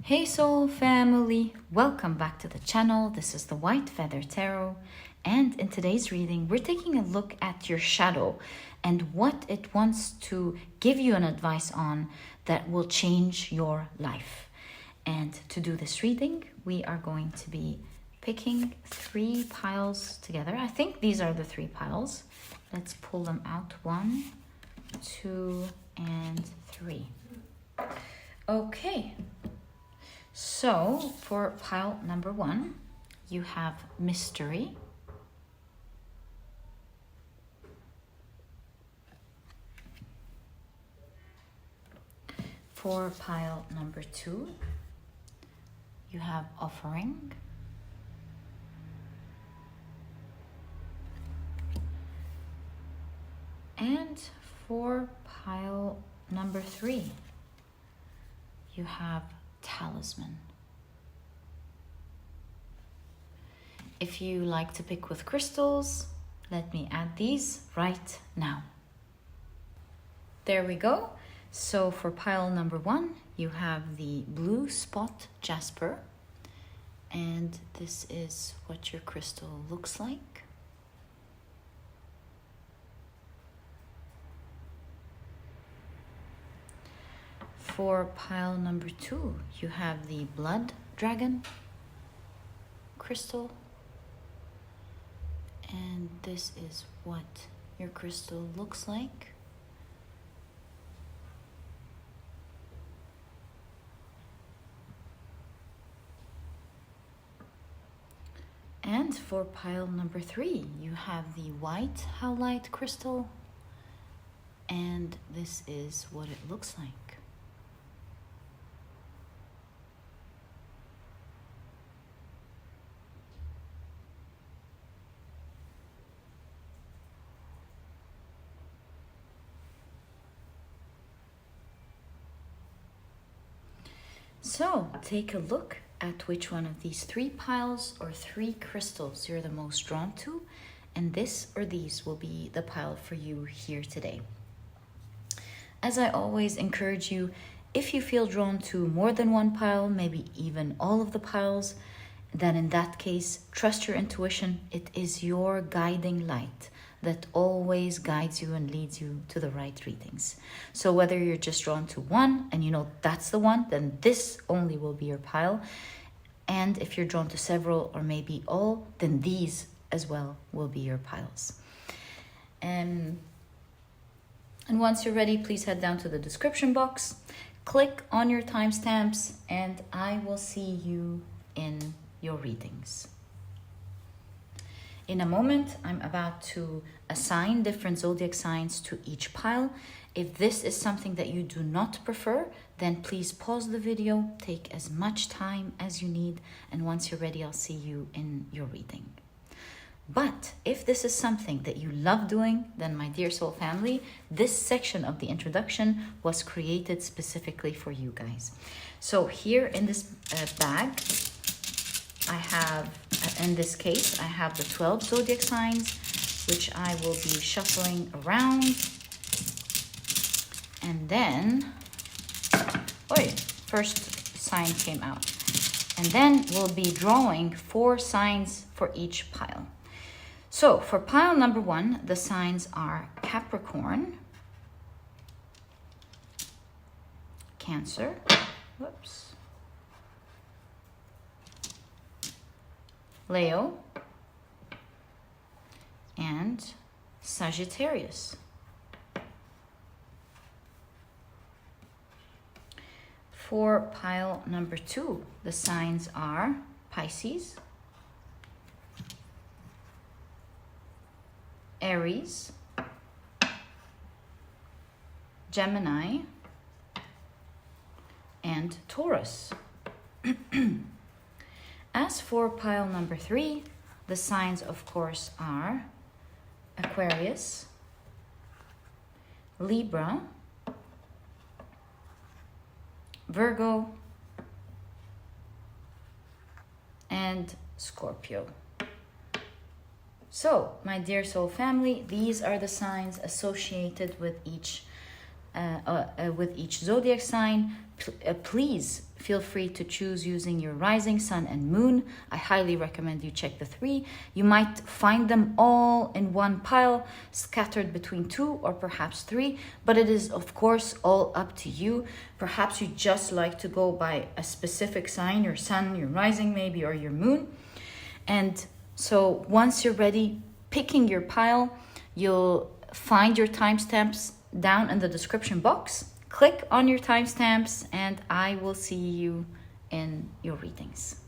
Hey soul family, welcome back to the channel. This is the White Feather Tarot, and in today's reading we're taking a look at your shadow and what it wants to give you an advice on that will change your life. And to do this reading we are going to be picking 3 piles together. I think these are the 3 piles. Let's pull them out. 1, 2, and 3. Okay. So, for pile number 1, you have mystery. For pile number 2, you have offering. And for pile number 3, you have Talisman. If you like to pick with crystals, let me add these right now. There we go. So for pile number 1, you have the blue spot Jasper, and this is what your crystal looks like. For pile number 2, you have the blood dragon crystal, and this is what your crystal looks like. And for pile number 3, you have the white Howlite crystal, and this is what it looks like. So take a look at which one of these 3 piles or 3 crystals you're the most drawn to, and this or these will be the pile for you here today. As I always encourage you, if you feel drawn to more than one pile, maybe even all of the piles, then in that case, trust your intuition. It is your guiding light that always guides you and leads you to the right readings. So whether you're just drawn to one and you know that's the one, then this only will be your pile. And if you're drawn to several or maybe all, then these as well will be your piles. And once you're ready, please head down to the description box, click on your timestamps, and I will see you in your readings. In a moment, I'm about to assign different zodiac signs to each pile. If this is something that you do not prefer, then please pause the video, take as much time as you need, and once you're ready, I'll see you in your reading. But if this is something that you love doing, then my dear soul family, this section of the introduction was created specifically for you guys. So here in this bag, I have, in this case, I have the 12 zodiac signs, which I will be shuffling around. And then, first sign came out. And then we'll be drawing 4 signs for each pile. So for pile number 1, the signs are Capricorn, Cancer, Leo, and Sagittarius. For pile number 2, the signs are Pisces, Aries, Gemini, and Taurus. As for pile number 3, the signs, of course, are Aquarius, Libra, Virgo, and Scorpio. So, my dear soul family, these are the signs associated with each with each zodiac sign. Please feel free to choose using your rising, sun, and moon. I highly recommend you check the 3. You might find them all in one pile, scattered between 2 or perhaps 3, but it is, of course, all up to you. Perhaps you just like to go by a specific sign, your sun, your rising maybe, or your moon. And so once you're ready picking your pile, you'll find your timestamps down in the description box. Click on your timestamps and I will see you in your readings.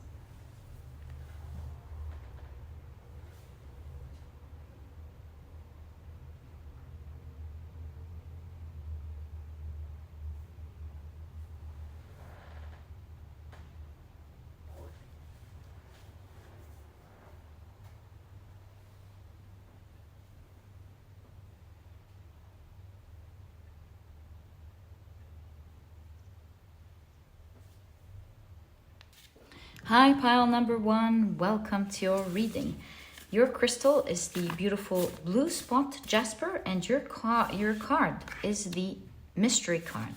Hi, pile number 1. Welcome to your reading. Your crystal is the beautiful blue spot Jasper, and your card is the mystery card.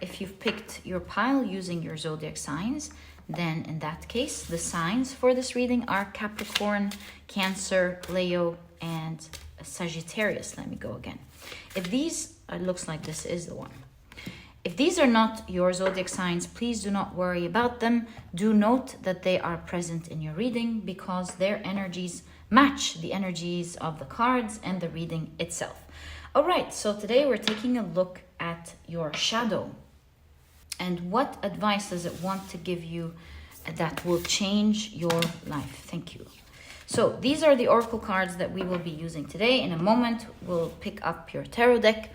If you've picked your pile using your zodiac signs, then in that case, the signs for this reading are Capricorn, Cancer, Leo, and Sagittarius. Let me go again. If these, it looks like this is the one. If these are not your zodiac signs, please do not worry about them. Do note that they are present in your reading because their energies match the energies of the cards and the reading itself. All right, so today we're taking a look at your shadow. And what advice does it want to give you that will change your life? Thank you. So these are the oracle cards that we will be using today. In a moment, we'll pick up your tarot deck,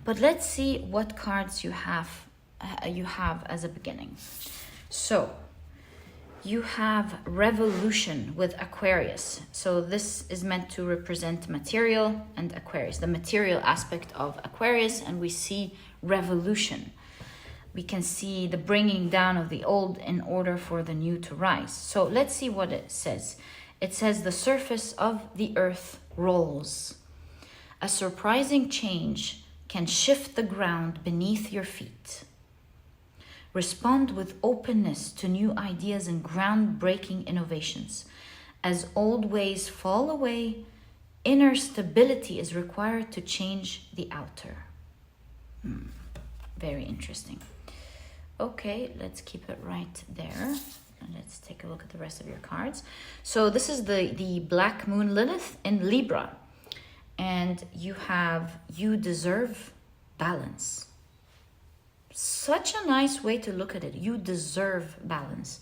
but let's see what cards you have as a beginning. So you have Revolution with Aquarius. So this is meant to represent material and Aquarius, the material aspect of Aquarius, and we see revolution. We can see the bringing down of the old in order for the new to rise. So let's see what it says. It says the surface of the earth rolls. A surprising change can shift the ground beneath your feet. Respond with openness to new ideas and groundbreaking innovations. As old ways fall away, inner stability is required to change the outer. Very interesting. Okay, let's keep it right there. And let's take a look at the rest of your cards. So this is the Black Moon Lilith in Libra. And you have, you deserve balance. Such a nice way to look at it. You deserve balance.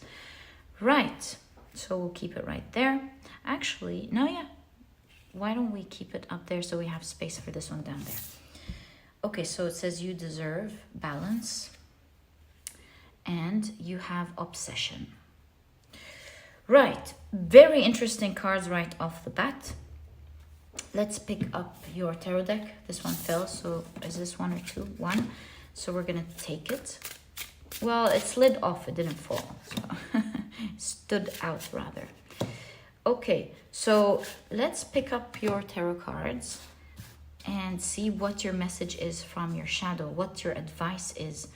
Right. So we'll keep it right there. Actually, no, yeah. Why don't we keep it up there so we have space for this one down there? Okay, so it says you deserve balance. And you have obsession. Right, very interesting cards right off the bat. Let's pick up your tarot deck. This one fell, so is this 1 or 2? 1. So we're gonna take it. Well, it slid off, it didn't fall. So stood out rather. Okay, so let's pick up your tarot cards and see what your message is from your shadow, what your advice is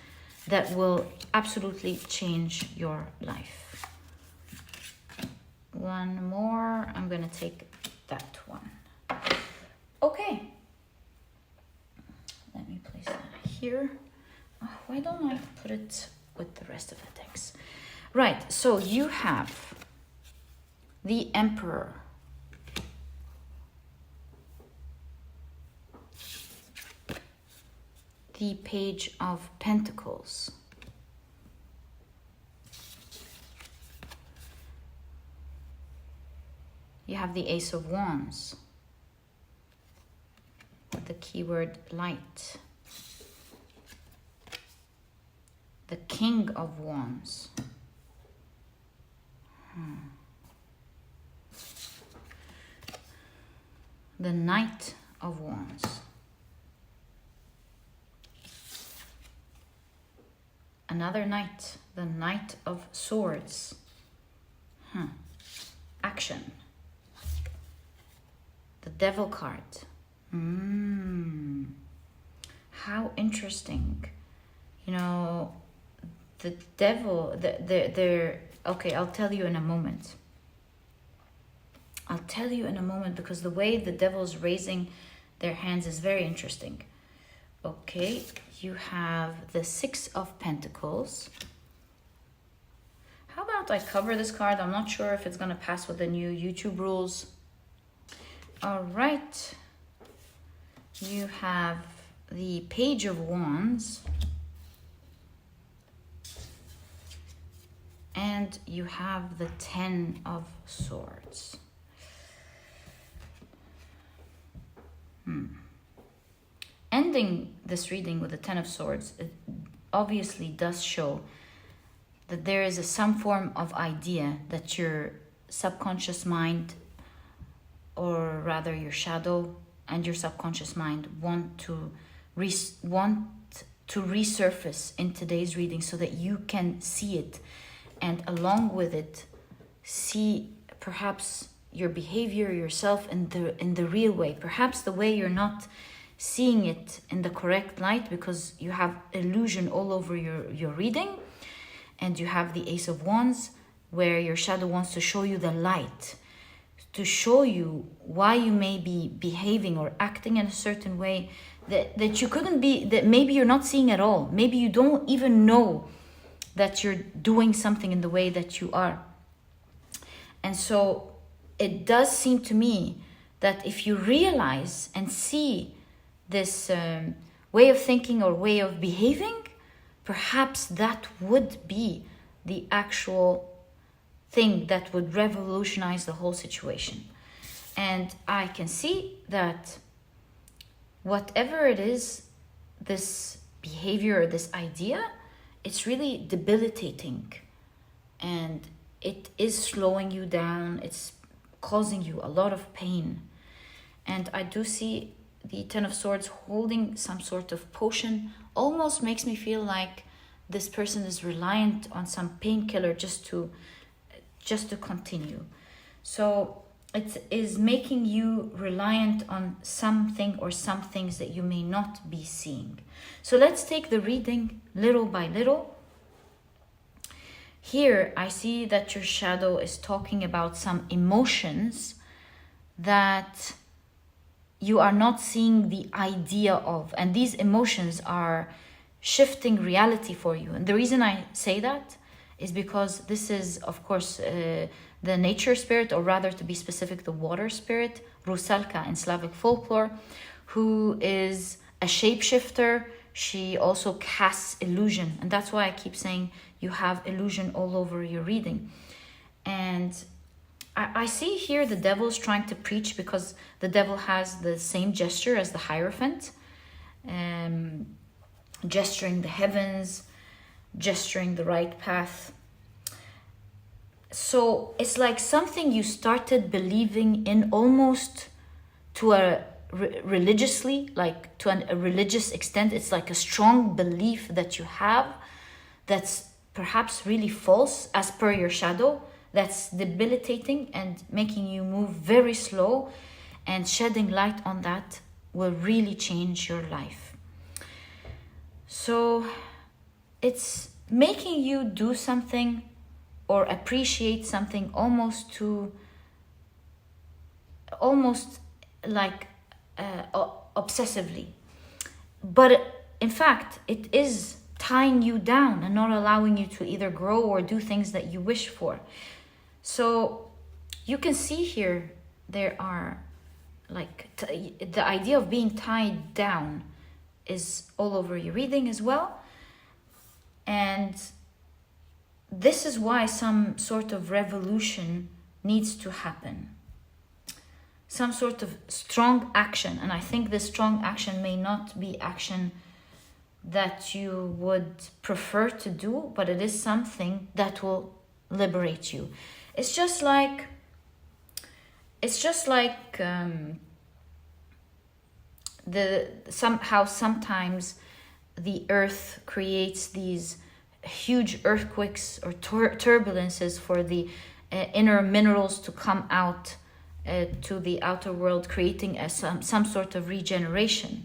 that will absolutely change your life. One more. I'm going to take that one. Okay. Let me place that here. Oh, why don't I put it with the rest of the decks? Right. So you have the Emperor. The Page of Pentacles. You have the Ace of Wands. The keyword light. The King of Wands. The Knight of Wands. Another knight, the Knight of Swords. Action. The Devil card. How interesting. You know, the devil, they're okay, I'll tell you in a moment. I'll tell you in a moment, because the way the devil's raising their hands is very interesting. Okay, you have the Six of Pentacles. How about I cover this card? I'm not sure if it's going to pass with the new YouTube rules. All right. You have the Page of Wands. And you have the Ten of Swords. Ending this reading with the Ten of Swords, it obviously does show that there is some form of idea that your subconscious mind, or rather your shadow and your subconscious mind, want to resurface in today's reading, so that you can see it, and along with it, see perhaps your behavior, yourself in the real way, perhaps the way you're not seeing it in the correct light, because you have illusion all over your reading. And you have the Ace of Wands, where your shadow wants to show you the light, to show you why you may be behaving or acting in a certain way that you couldn't be, that maybe you're not seeing at all. Maybe you don't even know that you're doing something in the way that you are. And so it does seem to me that if you realize and see this way of thinking or way of behaving, perhaps that would be the actual thing that would revolutionize the whole situation. And I can see that whatever it is, this behavior or this idea, it's really debilitating. And it is slowing you down. It's causing you a lot of pain. And I do see the Ten of Swords holding some sort of potion. Almost makes me feel like this person is reliant on some painkiller just to continue. So it is making you reliant on something or some things that you may not be seeing. So let's take the reading little by little. Here I see that your shadow is talking about some emotions that you are not seeing the idea of, and these emotions are shifting reality for you. And the reason I say that is because this is, of course, the nature spirit, or rather to be specific, the water spirit, Rusalka in Slavic folklore, who is a shapeshifter. She also casts illusion, and that's why I keep saying you have illusion all over your reading. And I see here the devil is trying to preach, because the devil has the same gesture as the Hierophant, gesturing the heavens, gesturing the right path. So it's like something you started believing in almost to a religiously, like to a religious extent. It's like a strong belief that you have that's perhaps really false as per your shadow, that's debilitating and making you move very slow, and shedding light on that will really change your life. So it's making you do something or appreciate something almost like obsessively. But in fact, it is tying you down and not allowing you to either grow or do things that you wish for. So you can see here there are like the idea of being tied down is all over your reading as well. And this is why some sort of revolution needs to happen. Some sort of strong action. And I think this strong action may not be action that you would prefer to do, but it is something that will liberate you. It's just like sometimes the earth creates these huge earthquakes or turbulences for the inner minerals to come out to the outer world, creating some sort of regeneration.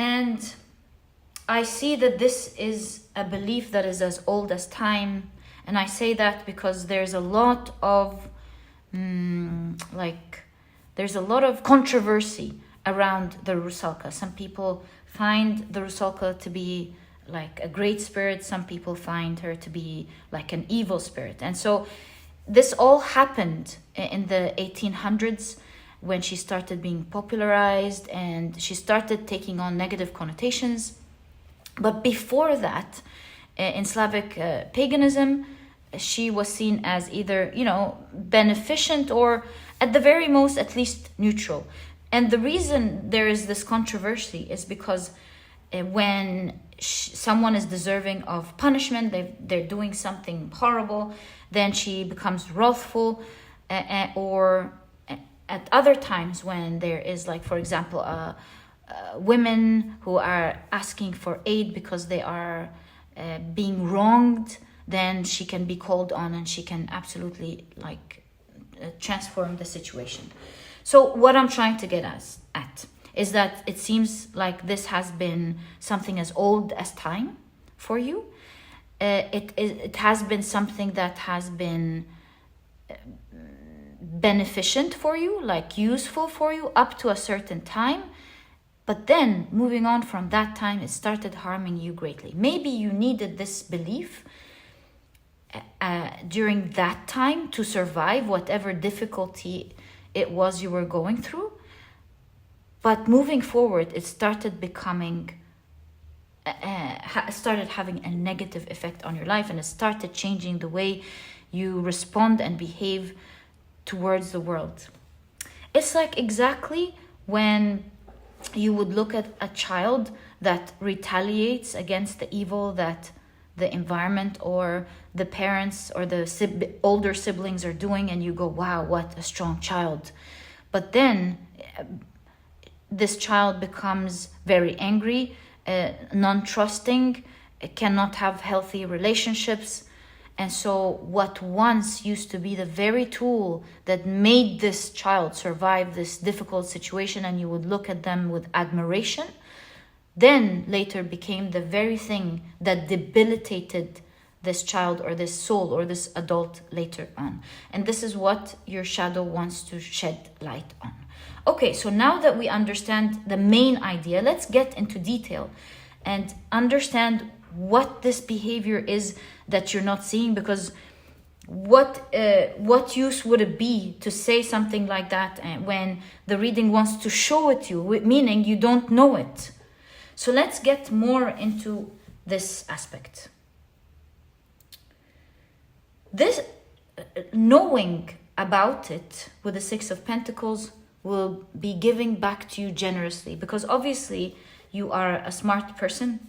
And I see that this is a belief that is as old as time. And I say that because there's a lot of there's a lot of controversy around the Rusalka. Some people find the Rusalka to be like a great spirit. Some people find her to be like an evil spirit. And so this all happened in the 1800s when she started being popularized and she started taking on negative connotations. But before that, in Slavic paganism, she was seen as either, beneficent or at the very most, at least neutral. And the reason there is this controversy is because when someone is deserving of punishment, they're doing something horrible, then she becomes wrathful, or at other times when there is, like, for example, women who are asking for aid because they are being wronged, then she can be called on and she can absolutely transform the situation. So what I'm trying to get at is that it seems like this has been something as old as time for you. It has been something that has been beneficent for you, like useful for you up to a certain time. But then moving on from that time, it started harming you greatly. Maybe you needed this belief during that time to survive whatever difficulty it was you were going through. But moving forward, it started becoming, started having a negative effect on your life, and it started changing the way you respond and behave towards the world. It's like exactly when you would look at a child that retaliates against the evil that the environment or the parents or the older siblings are doing, and you go, wow, what a strong child. But then this child becomes very angry, non-trusting, cannot have healthy relationships. And so what once used to be the very tool that made this child survive this difficult situation, and you would look at them with admiration, then later became the very thing that debilitated this child or this soul or this adult later on. And this is what your shadow wants to shed light on. Okay, so now that we understand the main idea, let's get into detail and understand what this behavior is that you're not seeing, because what use would it be to say something like that when the reading wants to show it to you, meaning you don't know it. So let's get more into this aspect. This knowing about it with the Six of Pentacles will be giving back to you generously, because obviously you are a smart person.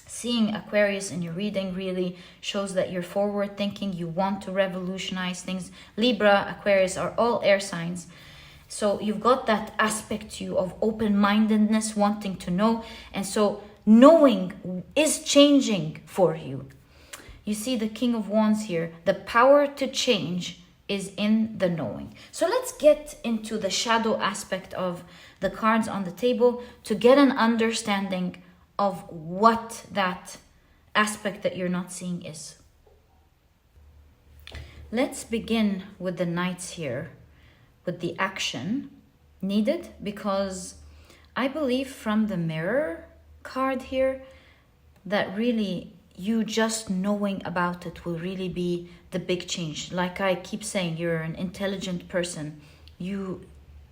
Seeing Aquarius in your reading really shows that you're forward thinking, you want to revolutionize things. Libra, Aquarius are all air signs. So you've got that aspect to you of open-mindedness, wanting to know. And so knowing is changing for you. You see the King of Wands here. The power to change is in the knowing. So let's get into the shadow aspect of the cards on the table to get an understanding of what that aspect that you're not seeing is. Let's begin with the Knights here, with the action needed, because I believe from the Mirror card here that really you just knowing about it will really be the big change. Like I keep saying, you're an intelligent person. You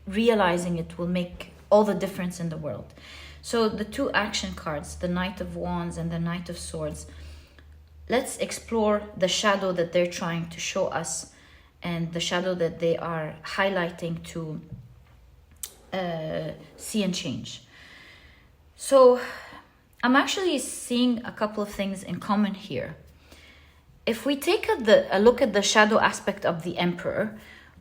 realizing it will make all the difference in the world. So the two action cards, the Knight of Wands and the Knight of Swords, let's explore the shadow that they're trying to show us and the shadow that they are highlighting to see and change. So I'm actually seeing a couple of things in common here. If we take a look at the shadow aspect of the Emperor,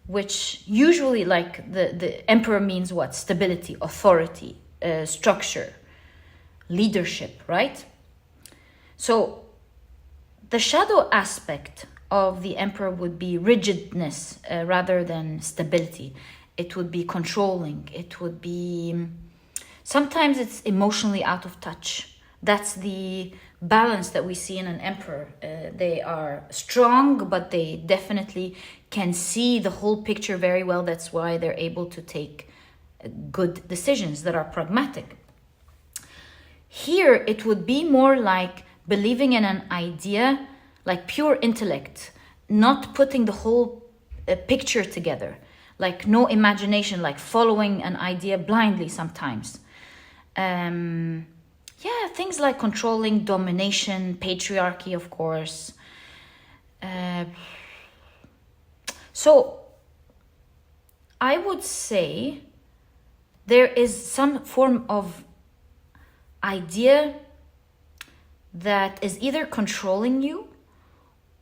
which usually the Emperor means what? Stability, authority, structure, leadership, right? So the shadow aspect of the Emperor would be rigidness rather than stability. It would be controlling. It would be Sometimes it's emotionally out of touch. That's the balance that we see in an emperor. They are strong, but they definitely can see the whole picture very well. That's why they're able to take good decisions that are pragmatic. Here, it would be more like believing in an idea, like pure intellect, not putting the whole picture together, like no imagination, like following an idea blindly sometimes. Yeah, things like controlling, domination, patriarchy, of course. So I would say there is some form of idea that is either controlling you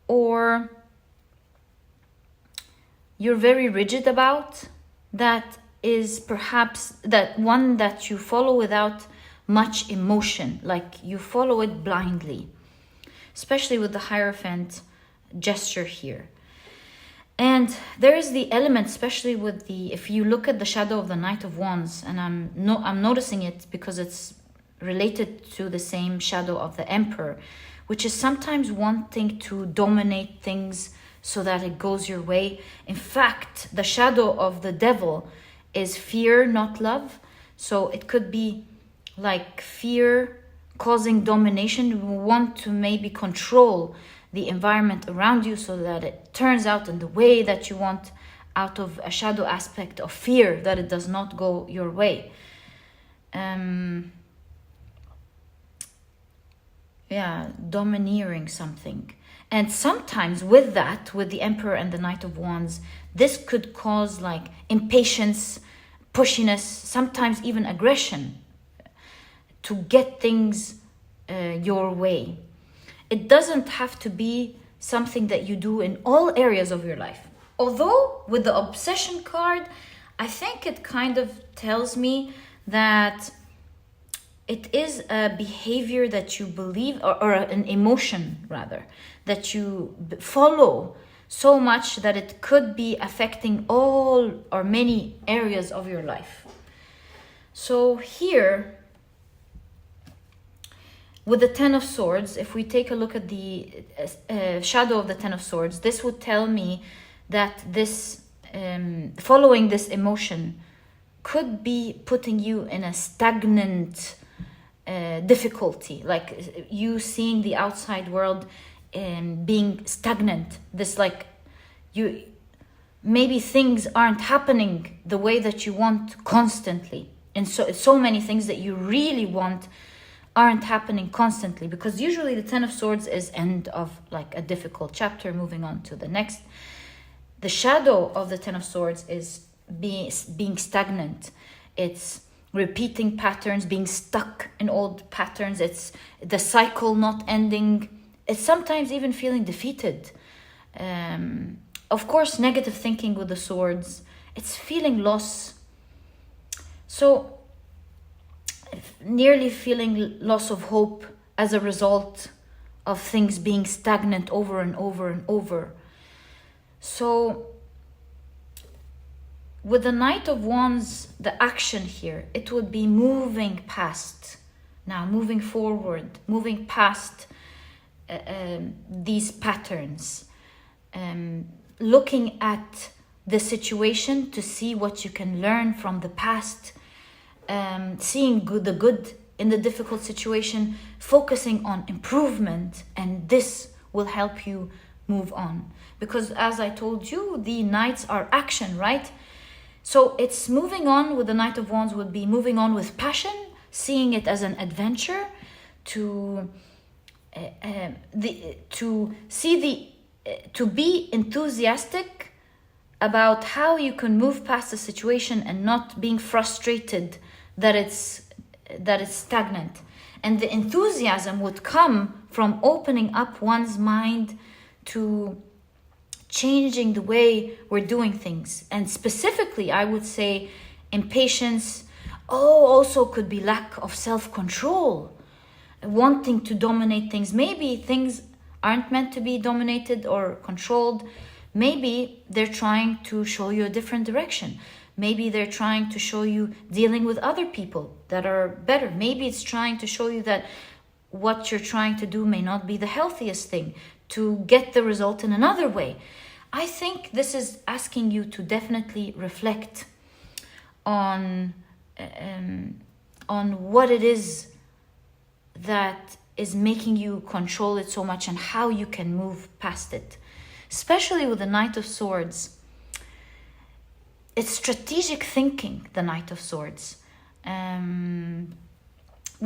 or you're very rigid about, that is perhaps that one that you follow without much emotion, like you follow it blindly, especially with the Hierophant gesture here. And there is the element, especially with the, if you look at the shadow of the Knight of Wands, and I'm noticing it because it's related to the same shadow of the Emperor, which is sometimes wanting to dominate things so that it goes your way. In fact, the shadow of the Devil is fear, not love. So it could be like fear causing domination. You want to maybe control the environment around you so that it turns out in the way that you want, out of a shadow aspect of fear that it does not go your way. Domineering something. And sometimes with that, with the Emperor and the Knight of Wands, this could cause like impatience, pushiness, sometimes even aggression to get things your way. It doesn't have to be something that you do in all areas of your life. Although with the obsession card, I think it kind of tells me that it is a behavior that you believe, or an emotion rather, that you follow so much that it could be affecting all or many areas of your life. So here, with the Ten of Swords, if we take a look at the shadow of the Ten of Swords, this would tell me that this following this emotion could be putting you in a stagnant difficulty, like you seeing the outside world being stagnant. This like you maybe things aren't happening the way that you want constantly, and so many things that you really want aren't happening constantly, because usually the Ten of Swords is end of like a difficult chapter, moving on to the next. The shadow of the Ten of Swords is being stagnant. It's repeating patterns, being stuck in old patterns. It's the cycle not ending. It's sometimes even feeling defeated. Of course, negative thinking with the swords. It's feeling loss. So nearly feeling loss of hope as a result of things being stagnant over and over and over. So with the Knight of Wands, the action here, it would be moving past, now moving forward, moving past these patterns, looking at the situation to see what you can learn from the past, seeing the good in the difficult situation, focusing on improvement, and this will help you move on. Because as I told you, the knights are action, right? So it's moving on with the Knight of Wands would be moving on with passion, seeing it as an adventure, to be enthusiastic about how you can move past the situation and not being frustrated that it's stagnant. And the enthusiasm would come from opening up one's mind to changing the way we're doing things. And specifically, I would say impatience. Also could be lack of self-control, wanting to dominate things. Maybe things aren't meant to be dominated or controlled. Maybe they're trying to show you a different direction. Maybe they're trying to show you dealing with other people that are better. Maybe it's trying to show you that what you're trying to do may not be the healthiest thing, to get the result in another way. I think this is asking you to definitely reflect on what it is that is making you control it so much and how you can move past it. Especially with the Knight of Swords. It's strategic thinking, the Knight of Swords.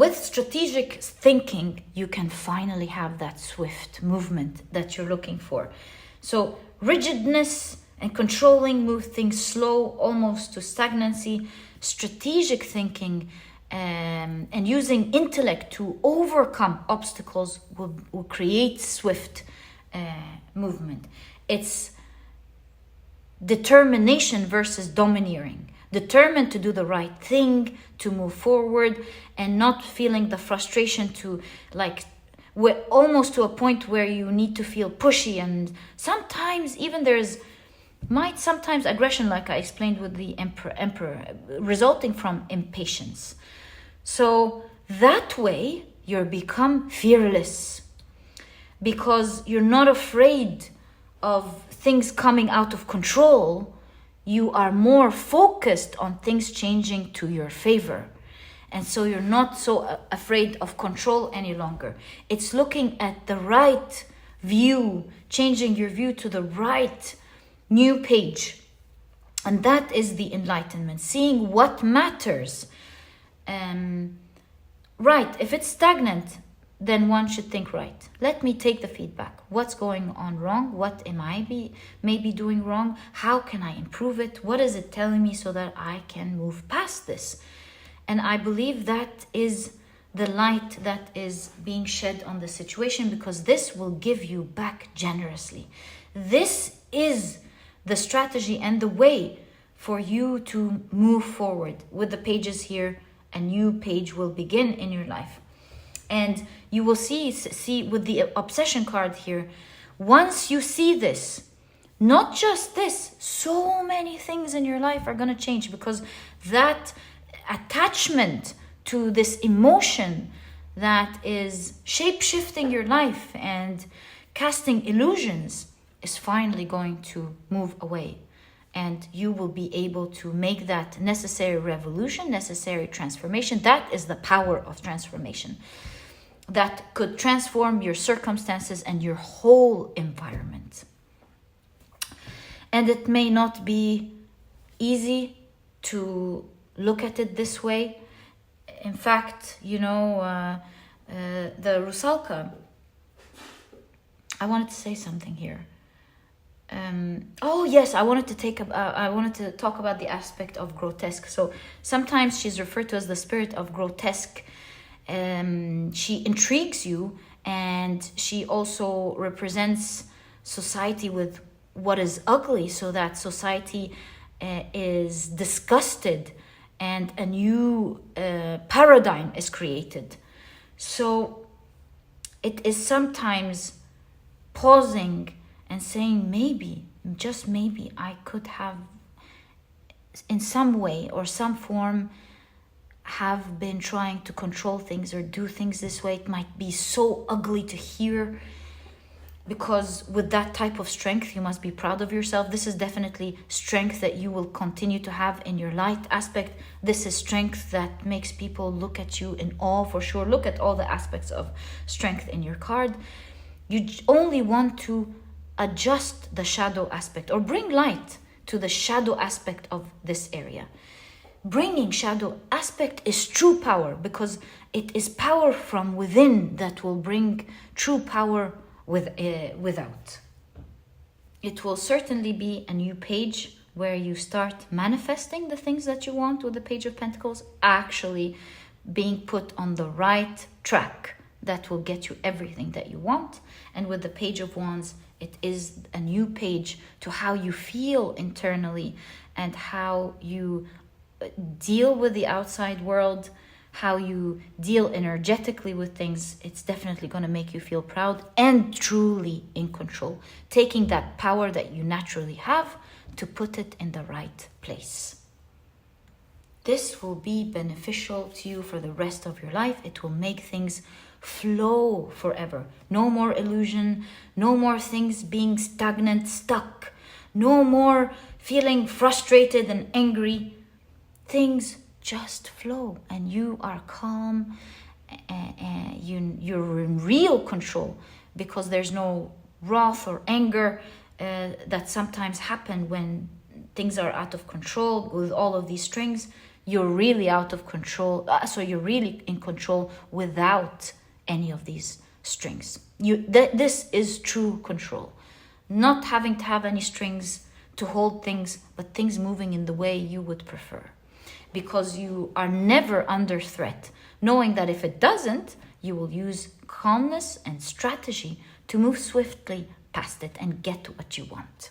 With strategic thinking, you can finally have that swift movement that you're looking for. So rigidness and controlling move things slow, almost to stagnancy. Strategic thinking and using intellect to overcome obstacles will create swift movement. It's determination versus domineering. Determined to do the right thing, to move forward, and not feeling the frustration to almost to a point where you need to feel pushy. And sometimes even sometimes aggression, like I explained with the emperor, resulting from impatience. So that way you become fearless because you're not afraid of things coming out of control. You are more focused on things changing to your favor. And so you're not so afraid of control any longer. It's looking at the right view, changing your view to the right new page. And that is the enlightenment, seeing what matters. Right, if it's stagnant, then one should think, right, let me take the feedback. What's going on wrong? What am I maybe doing wrong? How can I improve it? What is it telling me so that I can move past this? And I believe that is the light that is being shed on the situation, because this will give you back generously. This is the strategy and the way for you to move forward. With the pages here, a new page will begin in your life. And you will see with the obsession card here, once you see this, not just this, so many things in your life are going to change, because that attachment to this emotion that is shape-shifting your life and casting illusions is finally going to move away. And you will be able to make that necessary revolution, necessary transformation. That is the power of transformation. That could transform your circumstances and your whole environment. And it may not be easy to look at it this way. In fact, the Rusalka, I wanted to say something here. I wanted to talk about the aspect of grotesque. So sometimes she's referred to as the spirit of grotesque. She intrigues you, and she also represents society with what is ugly, so that society is disgusted and a new paradigm is created. So it is sometimes pausing and saying, maybe, just maybe, I could have in some way or some form have been trying to control things or do things this way. It might be so ugly to hear, because with that type of strength, you must be proud of yourself. This is definitely strength that you will continue to have in your light aspect. This is strength that makes people look at you in awe, for sure. Look at all the aspects of strength in your card. You only want to adjust the shadow aspect, or bring light to the shadow aspect of this area. Bringing shadow aspect is true power, because it is power from within that will bring true power without. It will certainly be a new page where you start manifesting the things that you want with the Page of Pentacles, actually being put on the right track that will get you everything that you want. And with the Page of Wands, it is a new page to how you feel internally and how you deal with the outside world, how you deal energetically with things. It's definitely going to make you feel proud and truly in control, taking that power that you naturally have to put it in the right place. this will be beneficial to you for the rest of your life. It will make things flow forever. No more illusion, no more things being stagnant, stuck, no more feeling frustrated and angry. Things just flow and you are calm, and you're in real control, because there's no wrath or anger that sometimes happen when things are out of control with all of these strings. You're really out of control. So you're really in control without any of these strings. This is true control. Not having to have any strings to hold things, but things moving in the way you would prefer. Because you are never under threat, knowing that if it doesn't, you will use calmness and strategy to move swiftly past it and get to what you want.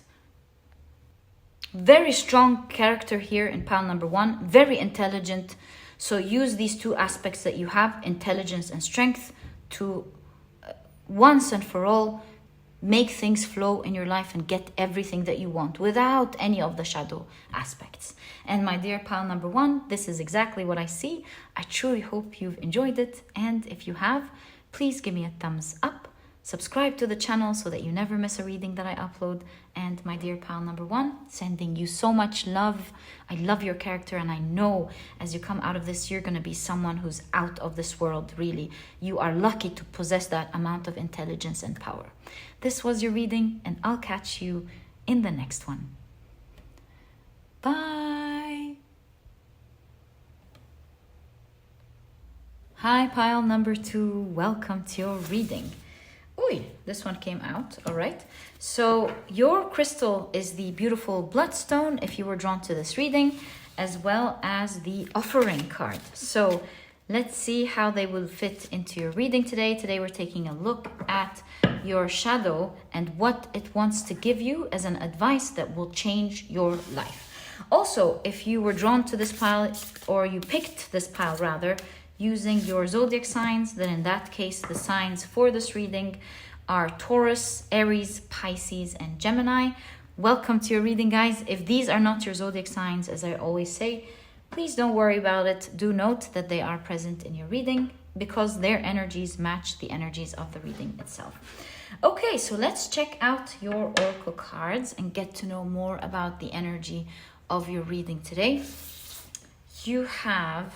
Very strong character here in pile number 1, very intelligent. So use these two aspects that you have, intelligence and strength, to once and for all make things flow in your life and get everything that you want without any of the shadow aspects. And my dear pile number 1, this is exactly what I see. I truly hope you've enjoyed it. And if you have, please give me a thumbs up. Subscribe to the channel so that you never miss a reading that I upload. And my dear pal number 1, sending you so much love. I love your character, and I know as you come out of this, you're going to be someone who's out of this world, really. You are lucky to possess that amount of intelligence and power. This was your reading, and I'll catch you in the next one. Bye! Hi, pile number 2. Welcome to your reading. Ooh, this one came out. All right. So your crystal is the beautiful bloodstone, if you were drawn to this reading, as well as the offering card. So let's see how they will fit into your reading today. Today we're taking a look at your shadow and what it wants to give you as an advice that will change your life. Also, if you were drawn to this pile, or you picked this pile rather, using your zodiac signs, then in that case, the signs for this reading are Taurus, Aries, Pisces, and Gemini. Welcome to your reading, guys. If these are not your zodiac signs, as I always say, please don't worry about it. Do note that they are present in your reading because their energies match the energies of the reading itself. Okay, so let's check out your oracle cards and get to know more about the energy of your reading today. You have...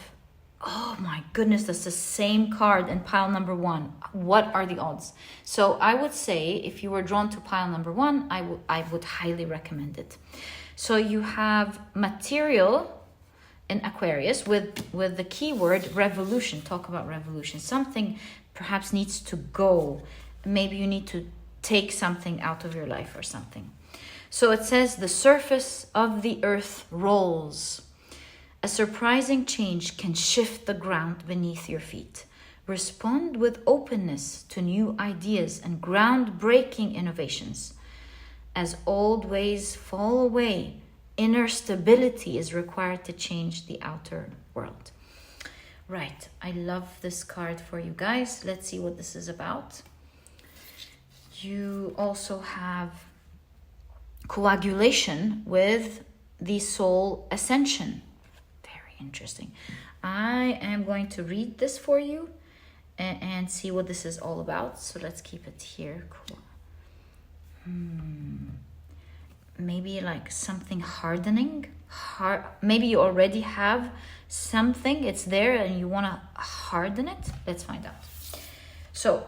oh my goodness, that's the same card in pile number 1. What are the odds? So I would say if you were drawn to pile number 1, I would highly recommend it. So you have material in Aquarius with the keyword revolution. Talk about revolution. Something perhaps needs to go. Maybe you need to take something out of your life or something. So it says the surface of the earth rolls. A surprising change can shift the ground beneath your feet. Respond with openness to new ideas and groundbreaking innovations. As old ways fall away, inner stability is required to change the outer world. Right, I love this card for you guys. Let's see what this is about. You also have coagulation with the soul ascension. Interesting. I am going to read this for you and see what this is all about. So let's keep it here. Cool. Maybe like something hardening. Maybe you already have something. It's there and you want to harden it. Let's find out. So,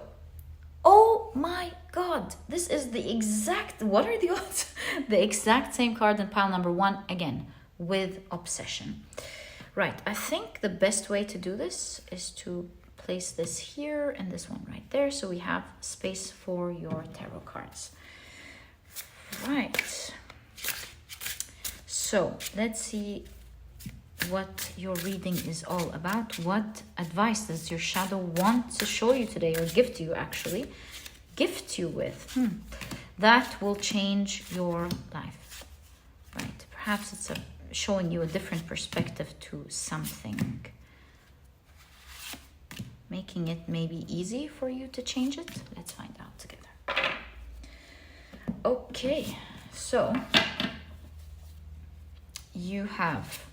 oh my God, this is the exact, what are the odds? The exact same card in pile number 1 again, with obsession. Right, I think the best way to do this is to place this here and this one right there, so we have space for your tarot cards. Right, so let's see what your reading is all about. What advice does your shadow want to show you today, or gift you actually, gift you with, that will change your life. Right, perhaps it's showing you a different perspective to something, making it maybe easy for you to change it. Let's find out together. Okay, so you have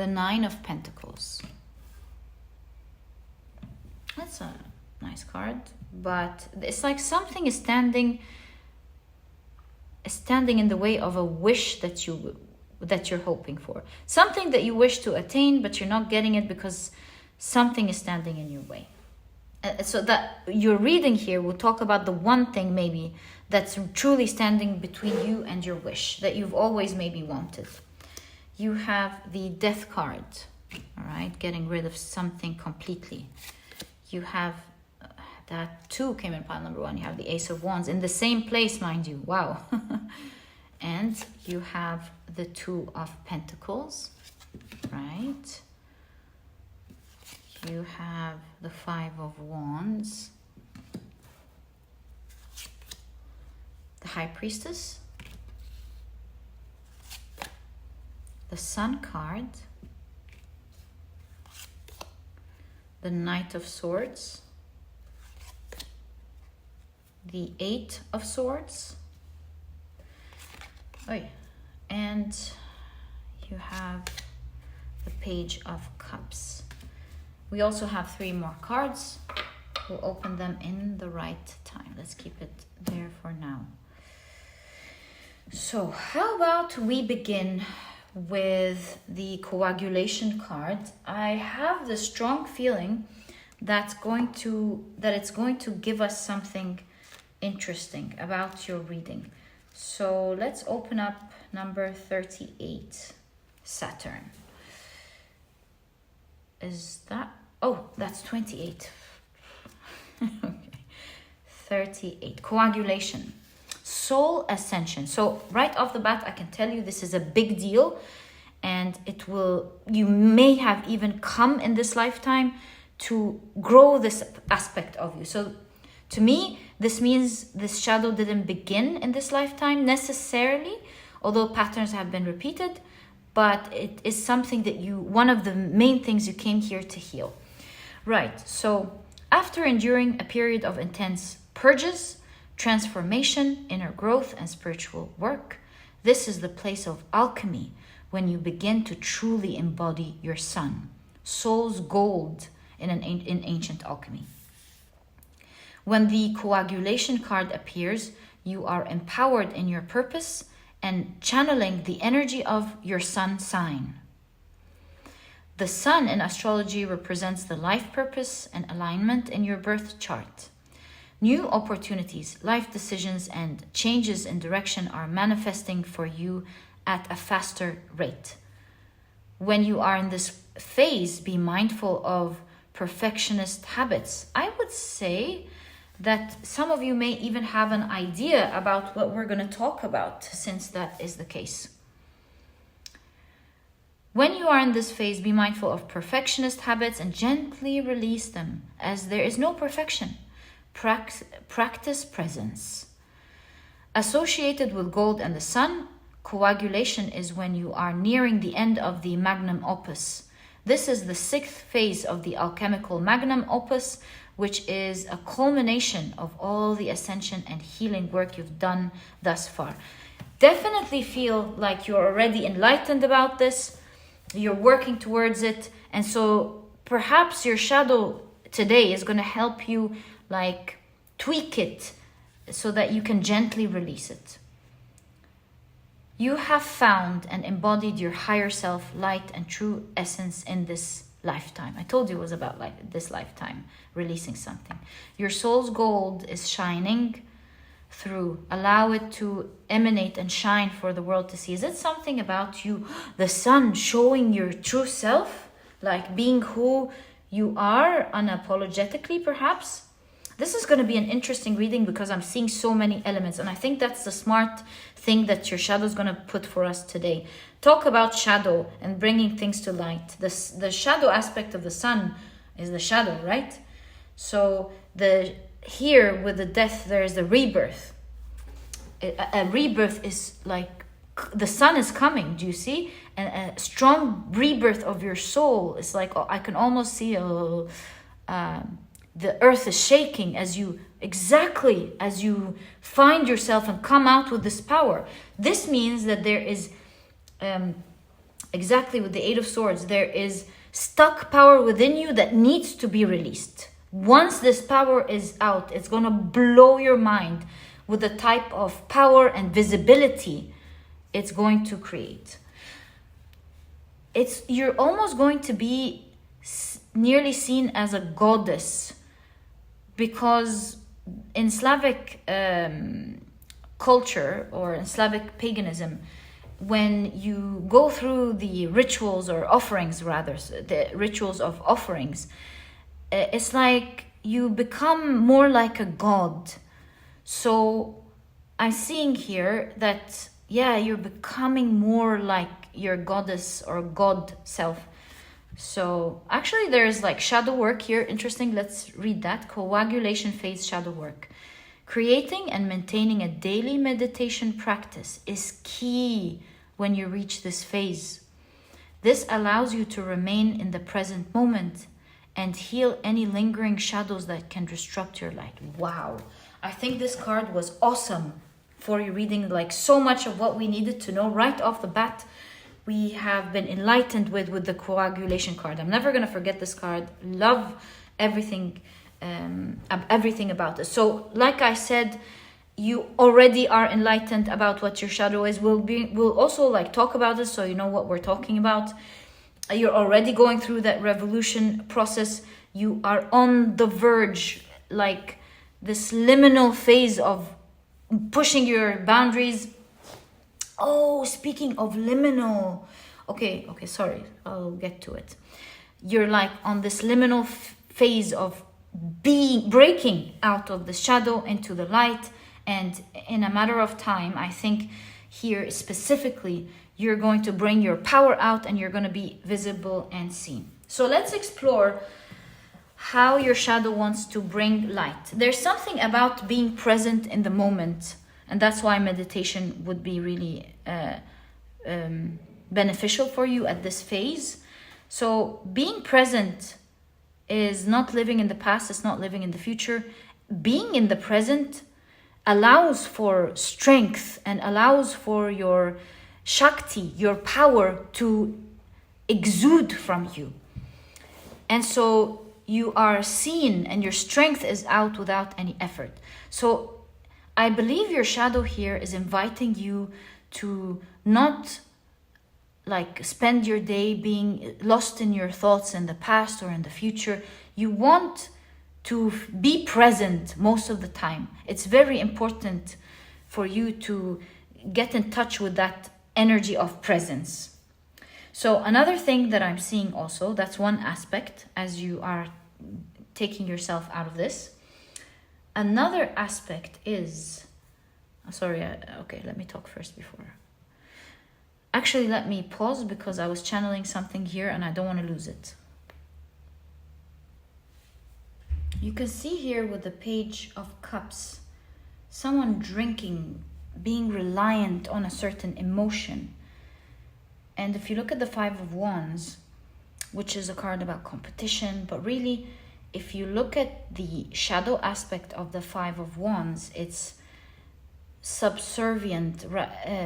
the Nine of Pentacles. That's a nice card, but it's like something is standing in the way of a wish that you're hoping for. Something that you wish to attain, but you're not getting it because something is standing in your way. So that your reading here will talk about the one thing maybe that's truly standing between you and your wish that you've always maybe wanted. You have the Death card, all right, getting rid of something completely. You have that 2 came in pile number 1. You have the Ace of Wands in the same place, mind you. Wow. And you have the 2 of Pentacles, right? You have the 5 of Wands, the High Priestess, the Sun card, the Knight of Swords, the 8 of Swords, and you have the Page of Cups. We also have 3 more cards. We'll open them in the right time. Let's keep it there for now. So how about we begin with the Coagulation card? I have the strong feeling that it's going to give us something interesting about your reading. So let's open up number 38, Saturn. Is that, oh, that's 28. Okay. 38, Coagulation, Soul Ascension. So right off the bat, I can tell you this is a big deal, and you may have even come in this lifetime to grow this aspect of you. So to me, this means this shadow didn't begin in this lifetime necessarily, although patterns have been repeated, but it is something that one of the main things you came here to heal. Right, so after enduring a period of intense purges, transformation, inner growth, and spiritual work, this is the place of alchemy when you begin to truly embody your sun, soul's gold in ancient alchemy. When the Coagulation card appears, you are empowered in your purpose and channeling the energy of your sun sign. The sun in astrology represents the life purpose and alignment in your birth chart. New opportunities, life decisions, and changes in direction are manifesting for you at a faster rate. When you are in this phase, be mindful of perfectionist habits. I would say that some of you may even have an idea about what we're going to talk about, since that is the case. When you are in this phase, be mindful of perfectionist habits and gently release them, as there is no perfection. Practice presence. Associated with gold and the sun, coagulation is when you are nearing the end of the magnum opus. This is the 6th phase of the alchemical magnum opus, which is a culmination of all the ascension and healing work you've done thus far. Definitely feel like you're already enlightened about this. You're working towards it. And so perhaps your shadow today is going to help you like tweak it so that you can gently release it. You have found and embodied your higher self, light, and true essence in this lifetime. I told you it was about this lifetime, releasing something. Your soul's gold is shining through. Allow it to emanate and shine for the world to see. Is it something about you, the sun, showing your true self, like being who you are unapologetically, perhaps? This is going to be an interesting reading because I'm seeing so many elements, and I think that's the smart thing that your shadow is going to put for us today. Talk about shadow and bringing things to light. The shadow aspect of the sun is the shadow, right? So here with the death, there is the rebirth. A rebirth is like the sun is coming. Do you see? And a strong rebirth of your soul. It's like I can almost see the earth is shaking as you find yourself and come out with this power. This means that there is exactly with the Eight of Swords, there is stuck power within you that needs to be released. Once this power is out, it's going to blow your mind with the type of power and visibility it's going to create. You're almost going to be nearly seen as a goddess, because in Slavic culture, or in Slavic paganism, when you go through the rituals or offerings, rather, the rituals of offerings, it's like you become more like a god. So I'm seeing here that, yeah, you're becoming more like your goddess or god self. So actually there's like shadow work here. Interesting. Let's read that. Coagulation phase shadow work. Creating and maintaining a daily meditation practice is key when you reach this phase. This allows you to remain in the present moment and heal any lingering shadows that can disrupt your light. Wow. I think this card was awesome for you reading, like so much of what we needed to know right off the bat. We have been enlightened with the coagulation card. I'm never going to forget this card. Love everything about this. So like I said, you already are enlightened about what your shadow is. We'll also like talk about this so you know what we're talking about. You're already going through that revolution process. You are on the verge, like this liminal phase of pushing your boundaries. Oh, speaking of liminal. Okay, sorry. I'll get to it. You're like on this liminal phase of breaking out of the shadow into the light. And in a matter of time, I think here specifically, you're going to bring your power out and you're going to be visible and seen. So let's explore how your shadow wants to bring light. There's something about being present in the moment, and that's why meditation would be really beneficial for you at this phase. So being present is not living in the past, it's not living in the future. Being in the present allows for strength and allows for your Shakti, your power, to exude from you. And so you are seen and your strength is out without any effort. So I believe your shadow here is inviting you to not like spend your day being lost in your thoughts in the past or in the future. You want to be present most of the time. It's very important for you to get in touch with that energy of presence. So another thing that I'm seeing also, that's one aspect as you are taking yourself out of this. Another aspect is, okay, let me talk first before. Actually, let me pause because I was channeling something here and I don't want to lose it. You can see here with the Page of Cups, someone drinking, being reliant on a certain emotion. And if you look at the Five of Wands, which is a card about competition, but really, if you look at the shadow aspect of the Five of Wands, it's subservient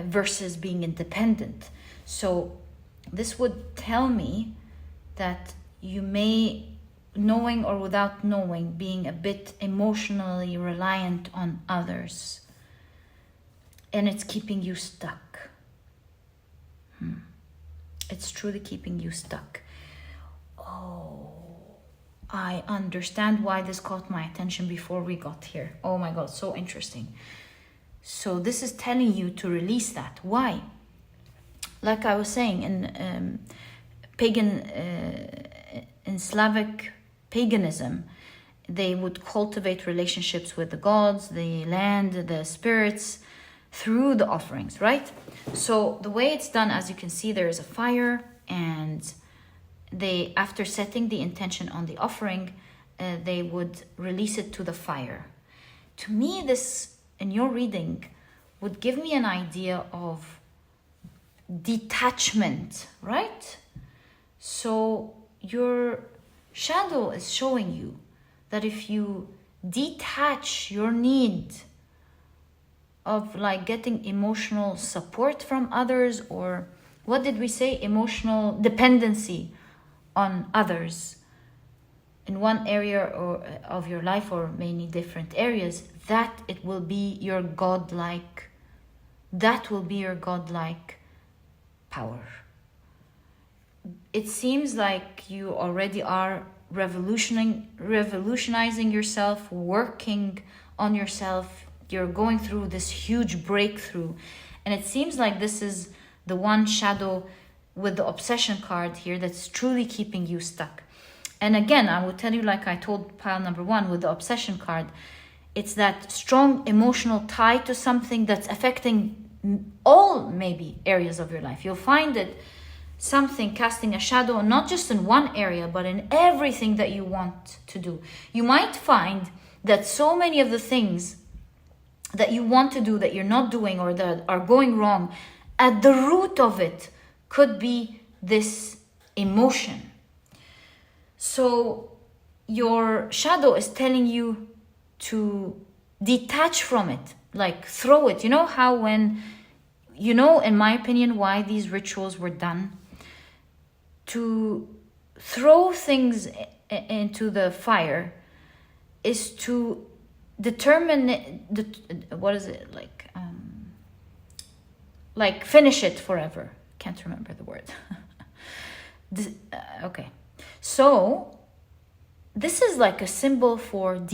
versus being independent. So this would tell me that you may, knowing or without knowing, being a bit emotionally reliant on others, and it's keeping you stuck. It's truly keeping you stuck. Oh, I understand why this caught my attention before we got here. Oh my God, so interesting. So this is telling you to release that. Why? Like I was saying, in in Slavic paganism, they would cultivate relationships with the gods, the land, the spirits, through the offerings, right? So the way it's done, as you can see, there is a fire, and they, after setting the intention on the offering, they would release it to the fire. To me, this, in your reading, would give me an idea of detachment, right? So your shadow is showing you that if you detach your need of like getting emotional support from others or what did we say? Emotional dependency on others in one area or of your life, or many different areas, that it will be your godlike, that will be your godlike power. It seems like you already are revolutionizing yourself, working on yourself. You're going through this huge breakthrough, and it seems like this is the one shadow with the obsession card here that's truly keeping you stuck. And again, I will tell you, like I told pile number 1 with the obsession card, it's that strong emotional tie to something that's affecting all maybe areas of your life. You'll find it something casting a shadow, not just in one area, but in everything that you want to do. You might find that so many of the things that you want to do that you're not doing, or that are going wrong, at the root of it could be this emotion. So your shadow is telling you to detach from it, like throw it. You know how when, in my opinion, why these rituals were done? To throw things into the fire is to determine what is it, like finish it forever. Can't remember the word. Okay, so this is like a symbol for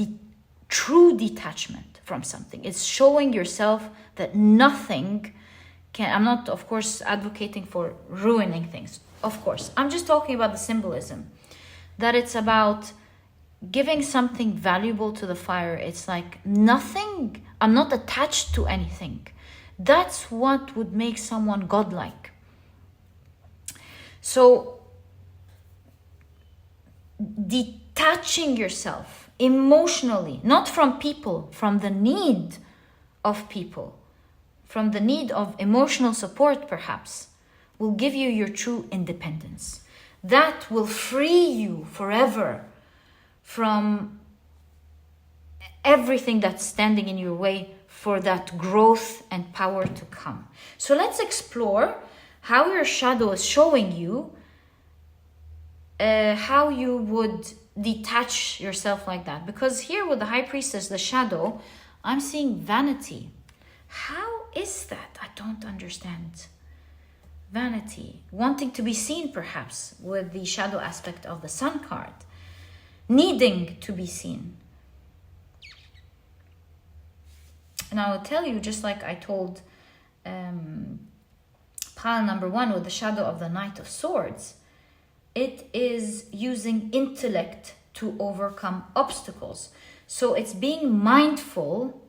true detachment from something. It's showing yourself that nothing can. I'm not, of course, advocating for ruining things. Of course, I'm just talking about the symbolism, that it's about giving something valuable to the fire. It's like nothing, I'm not attached to anything. That's what would make someone godlike. So detaching yourself emotionally, not from people, from the need of people, from the need of emotional support perhaps, will give you your true independence. That will free you forever from everything that's standing in your way for that growth and power to come. So let's explore how your shadow is showing you how you would detach yourself like that. Because here with the High Priestess, the shadow, I'm seeing vanity. How is that? I don't understand. Vanity, wanting to be seen perhaps, with the shadow aspect of the Sun card. Needing to be seen. And I will tell you, just like I told pile number 1 with the shadow of the Knight of Swords, it is using intellect to overcome obstacles. So it's being mindful.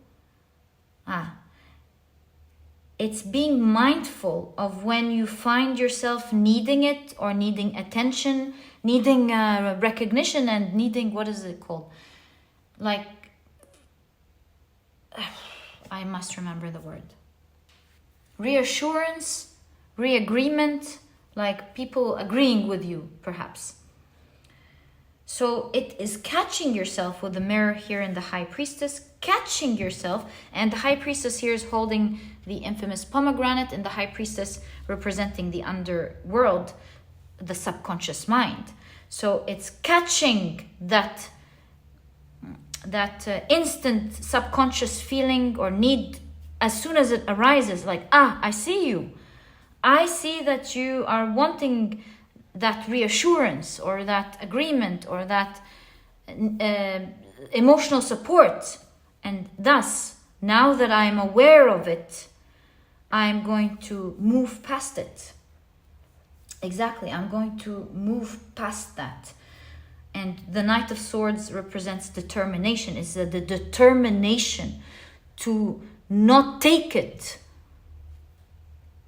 It's being mindful of when you find yourself needing it, or needing attention, needing recognition, and needing, what is it called? Like, I must remember the word. Reassurance, re-agreement, like people agreeing with you, perhaps. So it is catching yourself with the mirror here in the High Priestess, catching yourself, and the High Priestess here is holding the infamous pomegranate, and the High Priestess representing the underworld, the subconscious mind. So it's catching that instant subconscious feeling or need as soon as it arises, like, I see you. I see that you are wanting that reassurance or that agreement or that emotional support. And thus, now that I'm aware of it, I'm going to move past it. Exactly, I'm going to move past that. And the Knight of Swords represents determination. It's the determination to not take it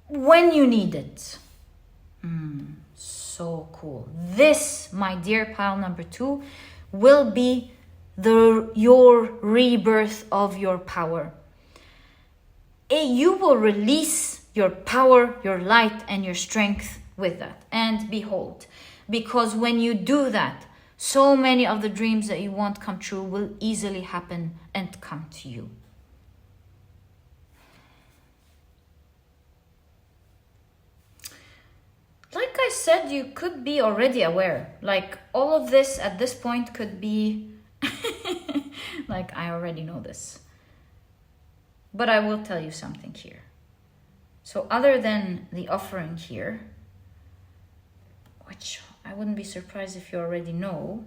when you need it. So cool. This, my dear pile number 2, will be your rebirth of your power. You will release your power, your light, and your strength with that. And behold, because when you do that, so many of the dreams that you want come true will easily happen and come to you. said you could be already aware. Like all of this at this point could be like, I already know this. But I will tell you something here. So other than the offering here, which I wouldn't be surprised if you already know,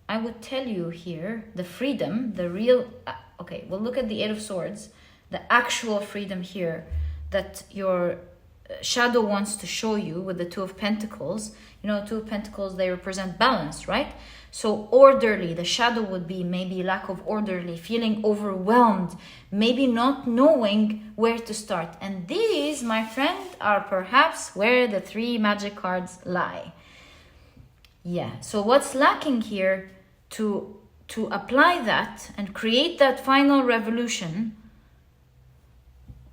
I would tell you here the freedom, the real, okay, we'll look at the Eight of Swords, the actual freedom here that your shadow wants to show you with the Two of Pentacles. You know, Two of Pentacles, they represent balance, right? So orderly, the shadow would be maybe lack of orderly, feeling overwhelmed, maybe not knowing where to start. And these, my friend, are perhaps where the three magic cards lie. Yeah, so what's lacking here to apply that and create that final revolution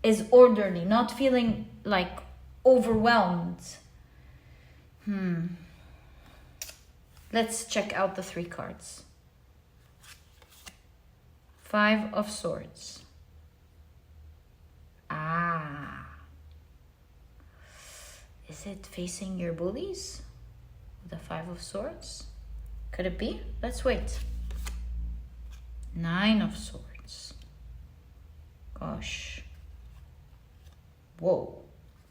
is orderly, not feeling like overwhelmed. Let's check out the three cards. Five of Swords. Is it facing your bullies? The Five of Swords? Could it be? Let's wait. Nine of Swords. Gosh. Whoa.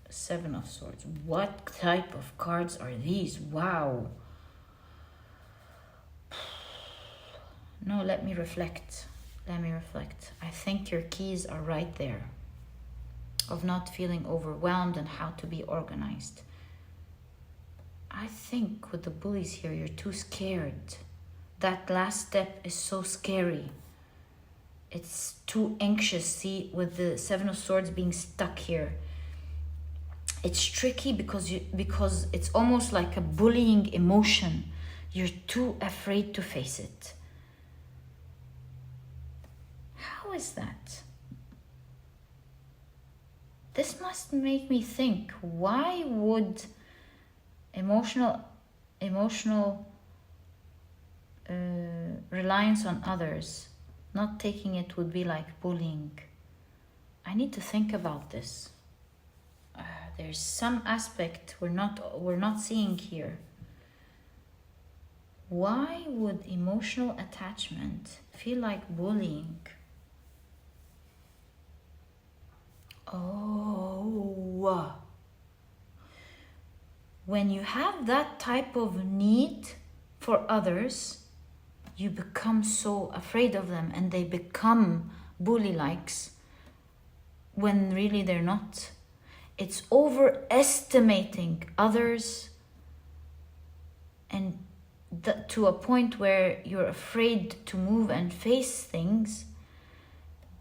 Seven of Swords. What type of cards are these? Wow. No, let me reflect. Let me reflect. I think your keys are right there. Of not feeling overwhelmed and how to be organized. I think with the bullies here, you're too scared. That last step is so scary. It's too anxious. See, with the Seven of Swords being stuck here. It's tricky because it's almost like a bullying emotion. You're too afraid to face it. How is that? This must make me think, why would emotional reliance on others, not taking it would be like bullying? I need to think about this. There's some aspect we're not seeing here. Why would emotional attachment feel like bullying? Oh, when you have that type of need for others, you become so afraid of them and they become bully-likes when really they're not. It's overestimating others and to a point where you're afraid to move and face things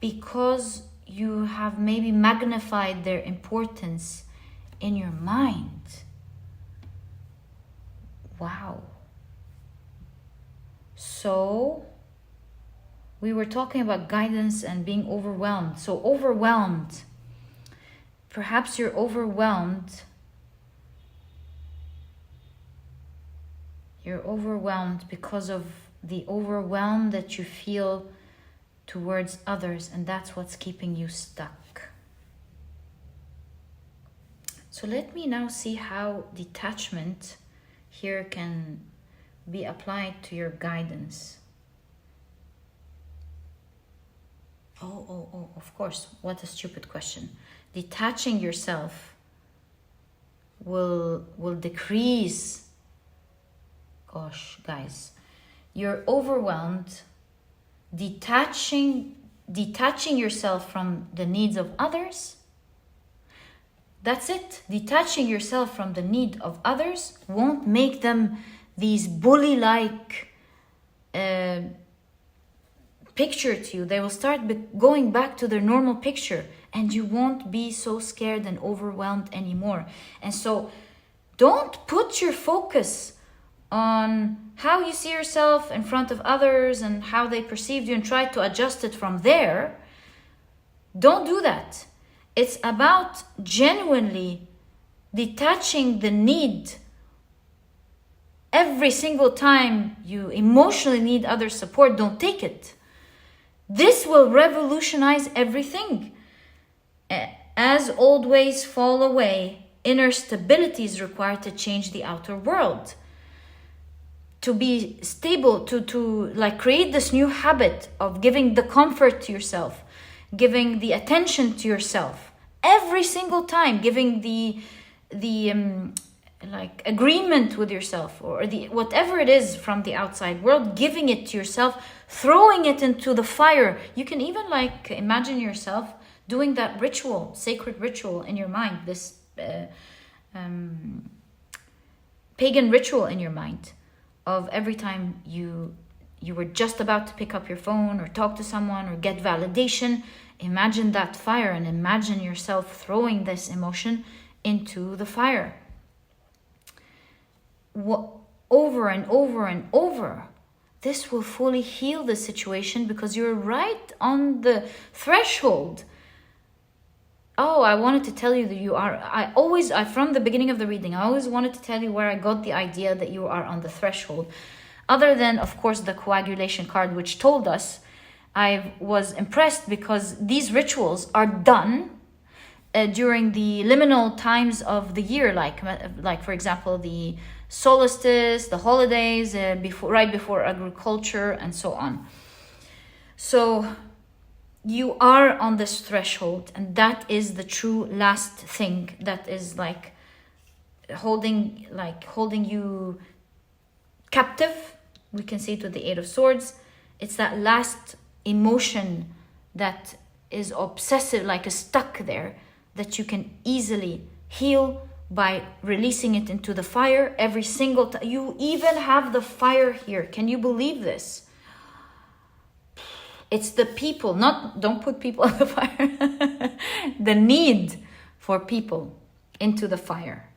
because you have maybe magnified their importance in your mind. Wow. So we were talking about guidance and being overwhelmed. So overwhelmed. Perhaps you're overwhelmed. You're overwhelmed because of the overwhelm that you feel towards others, and that's what's keeping you stuck. So let me now see how detachment here can be applied to your guidance. Oh, of course. What a stupid question. Detaching yourself will decrease. Gosh, guys, you're overwhelmed. Detaching yourself from the needs of others. That's it. Detaching yourself from the need of others won't make them these bully-like picture to you. They will start going back to their normal picture and you won't be so scared and overwhelmed anymore. And so don't put your focus on how you see yourself in front of others and how they perceive you and try to adjust it from there. Don't do that. It's about genuinely detaching the need. Every single time you emotionally need other support, don't take it. This will revolutionize everything. As old ways fall away, inner stability is required to change the outer world. To be stable, to like create this new habit of giving the comfort to yourself, giving the attention to yourself every single time, giving the like agreement with yourself, or the whatever it is from the outside world, giving it to yourself, throwing it into the fire. You can even like imagine yourself doing that ritual, sacred ritual in your mind, this pagan ritual in your mind, of every time you were just about to pick up your phone or talk to someone or get validation. Imagine that fire, and imagine yourself throwing this emotion into the fire. Over and over and over. This will fully heal the situation, because you're right on the threshold. Oh, I wanted to tell you that you are, from the beginning of the reading, I always wanted to tell you where I got the idea that you are on the threshold. Other than, of course, the coagulation card, which told us, I was impressed because these rituals are done during the liminal times of the year, like for example, the solstice, the holidays, right before agriculture, and so on. So you are on this threshold, and that is the true last thing that is like holding you captive. We can see it with the Eight of Swords. It's that last emotion that is obsessive, like a stuck there, that you can easily heal by releasing it into the fire every single time. You even have the fire here. Can you believe this? It's the people, don't put people on the fire. The need for people into the fire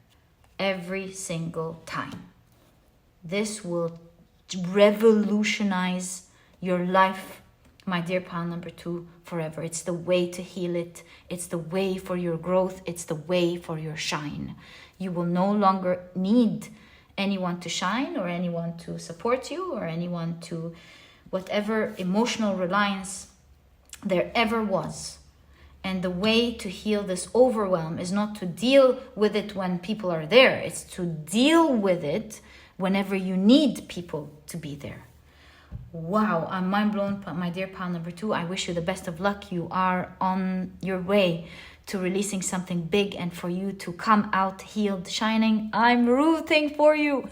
every single time. This will revolutionize your life, my dear pile number 2, forever. It's the way to heal it. It's the way for your growth. It's the way for your shine. You will no longer need anyone to shine, or anyone to support you, or anyone to whatever emotional reliance there ever was. And the way to heal this overwhelm is not to deal with it when people are there. It's to deal with it whenever you need people to be there. Wow, I'm mind blown, my dear pile number 2. I wish you the best of luck. You are on your way to releasing something big, and for you to come out healed, shining. I'm rooting for you.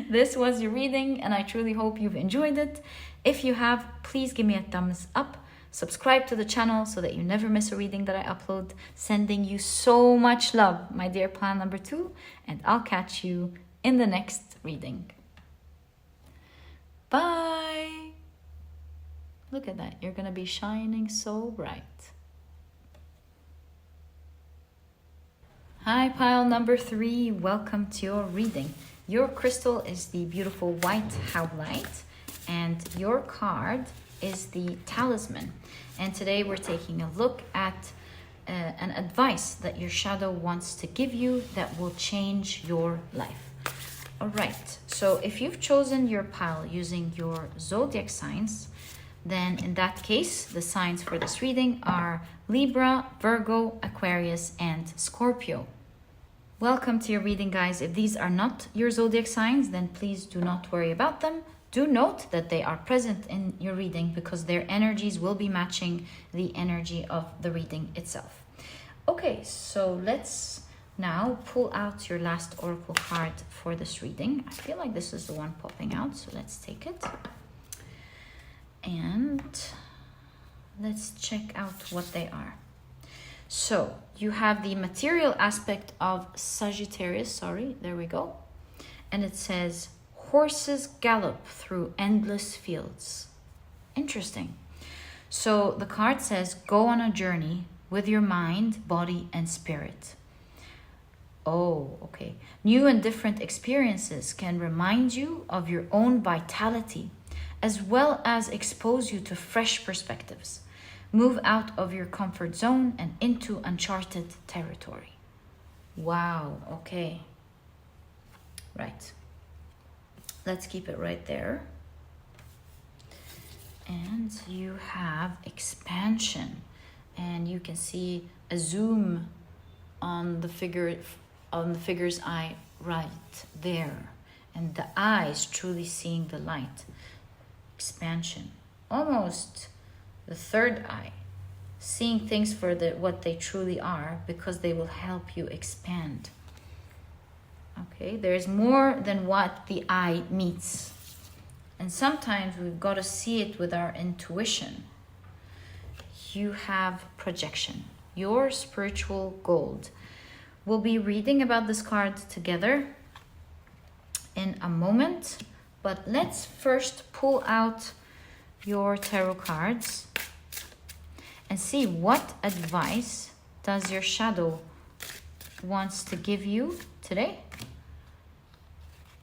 This was your reading, and I truly hope you've enjoyed it. If you have, please give me a thumbs up. Subscribe to the channel so that you never miss a reading that I upload. Sending you so much love, my dear pile number 2, and I'll catch you in the next reading. Bye. Look at that. You're going to be shining so bright. Hi, pile number 3. Welcome to your reading. Your crystal is the beautiful white Howlite, and your card is the Talisman. And today we're taking a look at an advice that your shadow wants to give you that will change your life. All right, so if you've chosen your pile using your zodiac signs, then in that case, the signs for this reading are Libra, Virgo, Aquarius, and Scorpio. Welcome to your reading, guys. If these are not your zodiac signs, then please do not worry about them. Do note that they are present in your reading, because their energies will be matching the energy of the reading itself. Okay, so let's now pull out your last oracle card for this reading. I feel like this is the one popping out, so let's take it. And let's check out what they are. So you have the material aspect of Sagittarius, there we go. And it says, horses gallop through endless fields. Interesting. So the card says, go on a journey with your mind, body, and spirit. Oh, okay. New and different experiences can remind you of your own vitality, as well as expose you to fresh perspectives. Move out of your comfort zone and into uncharted territory. Wow, okay. Right. Let's keep it right there. And you have expansion. And you can see a zoom on the figure's eye right there. And the eye is truly seeing the light. Expansion. Almost the third eye. Seeing things for what they truly are, because they will help you expand. Okay, there's more than what the eye meets. And sometimes we've got to see it with our intuition. You have projection. Your spiritual gold. We'll be reading about this card together in a moment. But let's first pull out your tarot cards and see what advice does your shadow wants to give you today.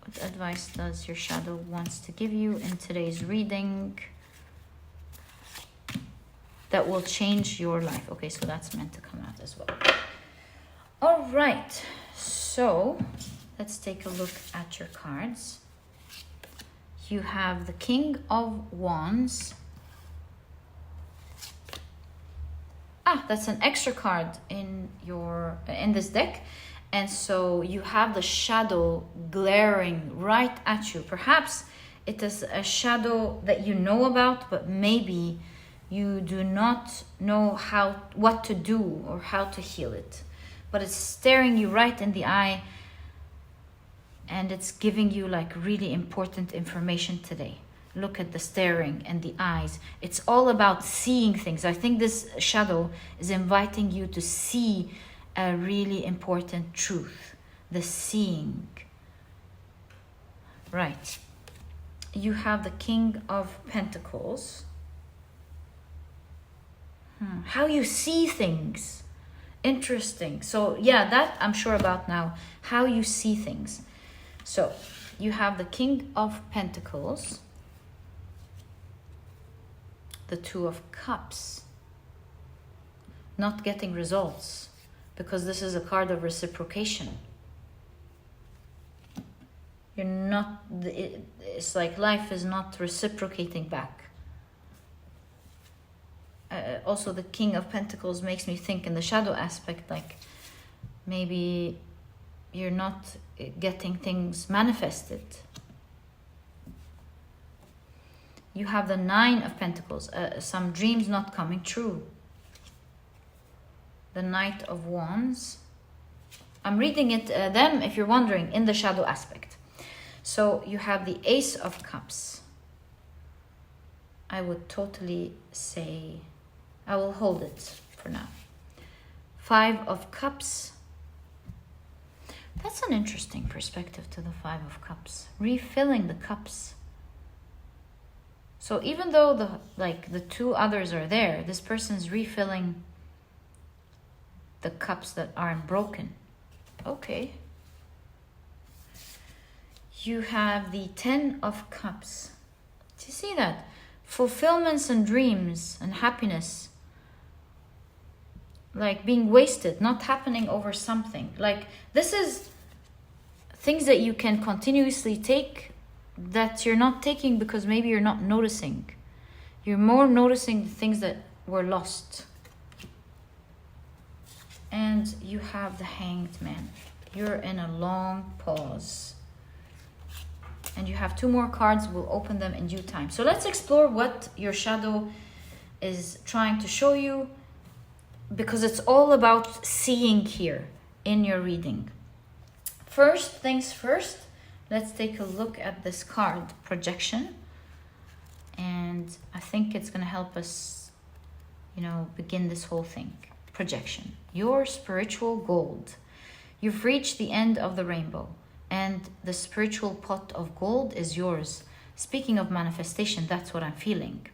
What advice does your shadow wants to give you in today's reading that will change your life? Okay, so that's meant to come out as well. All right, so let's take a look at your cards. You have the King of Wands. That's an extra card in this deck. And so you have the shadow glaring right at you. Perhaps it is a shadow that you know about, but maybe you do not know what to do or how to heal it. But it's staring you right in the eye, and it's giving you like really important information today. Look at the staring and the eyes. It's all about seeing things. I think this shadow is inviting you to see a really important truth. The seeing. Right. You have the King of Pentacles. How you see things. Interesting. So yeah, that I'm sure about now. How you see things. So you have the King of Pentacles. The Two of Cups. Not getting results, because this is a card of reciprocation. It's like life is not reciprocating back. Also the King of Pentacles makes me think in the shadow aspect, like maybe you're not getting things manifested. You have the Nine of Pentacles, some dreams not coming true. The Knight of Wands. I'm reading it, them, if you're wondering, in the shadow aspect. So you have the Ace of Cups. I would totally say, I will hold it for now. Five of Cups. That's an interesting perspective to the Five of Cups. Refilling the cups. So even though the two others are there, this person's refilling the cups that aren't broken. Okay. You have the Ten of Cups. Do you see that? Fulfillments and dreams and happiness. Like being wasted, not happening over something. Like this is things that you can continuously take that you're not taking because maybe you're not noticing. You're more noticing the things that were lost. And you have the Hanged Man. You're in a long pause. And you have two more cards. We'll open them in due time. So let's explore what your shadow is trying to show you, because it's all about seeing here in your reading. First things first, let's take a look at this card, Projection. And I think it's going to help us, begin this whole thing. Projection. Your spiritual gold. You've reached the end of the rainbow, and the spiritual pot of gold is yours. Speaking of manifestation, that's what I'm feeling.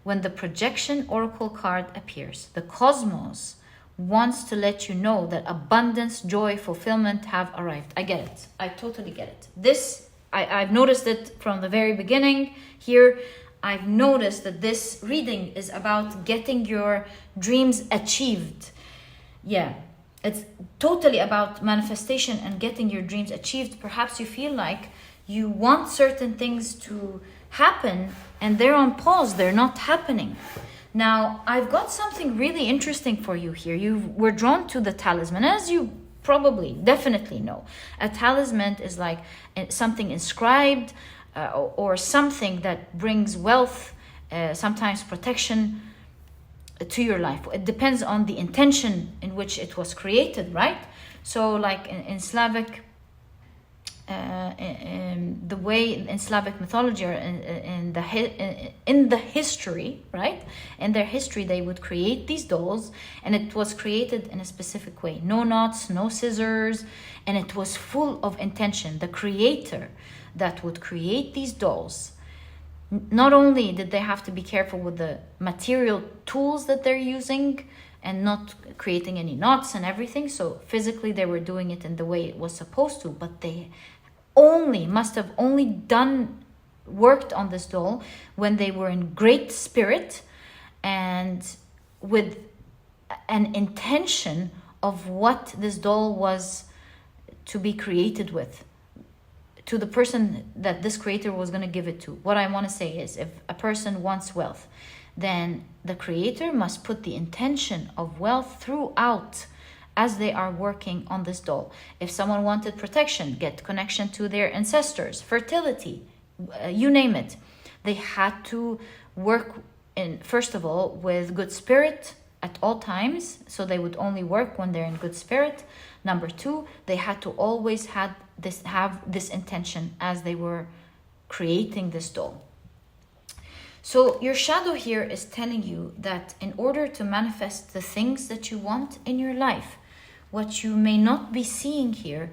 When the Projection Oracle card appears, the cosmos wants to let you know that abundance, joy, fulfillment have arrived. I get it. I totally get it. This, I've noticed it from the very beginning here. I've noticed that this reading is about getting your dreams achieved. Yeah, it's totally about manifestation and getting your dreams achieved. Perhaps you feel like you want certain things to happen and they're on pause, they're not happening. Now, I've got something really interesting for you here. You were drawn to the talisman, as you probably, definitely know. A talisman is like something inscribed or something that brings wealth, sometimes protection to your life. It depends on the intention in which it was created, right? So like in Slavic, the way in Slavic mythology or in the history, right? In their history, they would create these dolls, and it was created in a specific way. No knots, no scissors, and it was full of intention. The creator that would create these dolls, not only did they have to be careful with the material tools that they're using and not creating any knots and everything, so physically they were doing it in the way it was supposed to, but they must have only worked on this doll when they were in great spirit and with an intention of what this doll was to be created with, to the person that this creator was going to give it to. What I want to say is, if a person wants wealth, then the creator must put the intention of wealth throughout as they are working on this doll. If someone wanted protection, get connection to their ancestors, fertility, you name it, they had to work in, first of all, with good spirit at all times, so they would only work when they're in good spirit. Number two, they had to always have this intention as they were creating this doll. So your shadow here is telling you that in order to manifest the things that you want in your life, what you may not be seeing here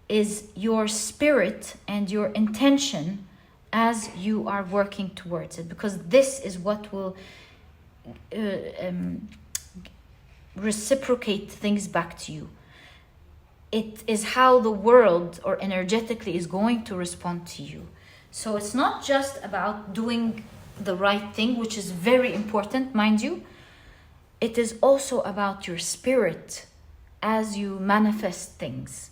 is your spirit and your intention as you are working towards it, because this is what will reciprocate things back to you. It is how the world or energetically is going to respond to you. So it's not just about doing the right thing, which is very important, mind you. It is also about your spirit as you manifest things.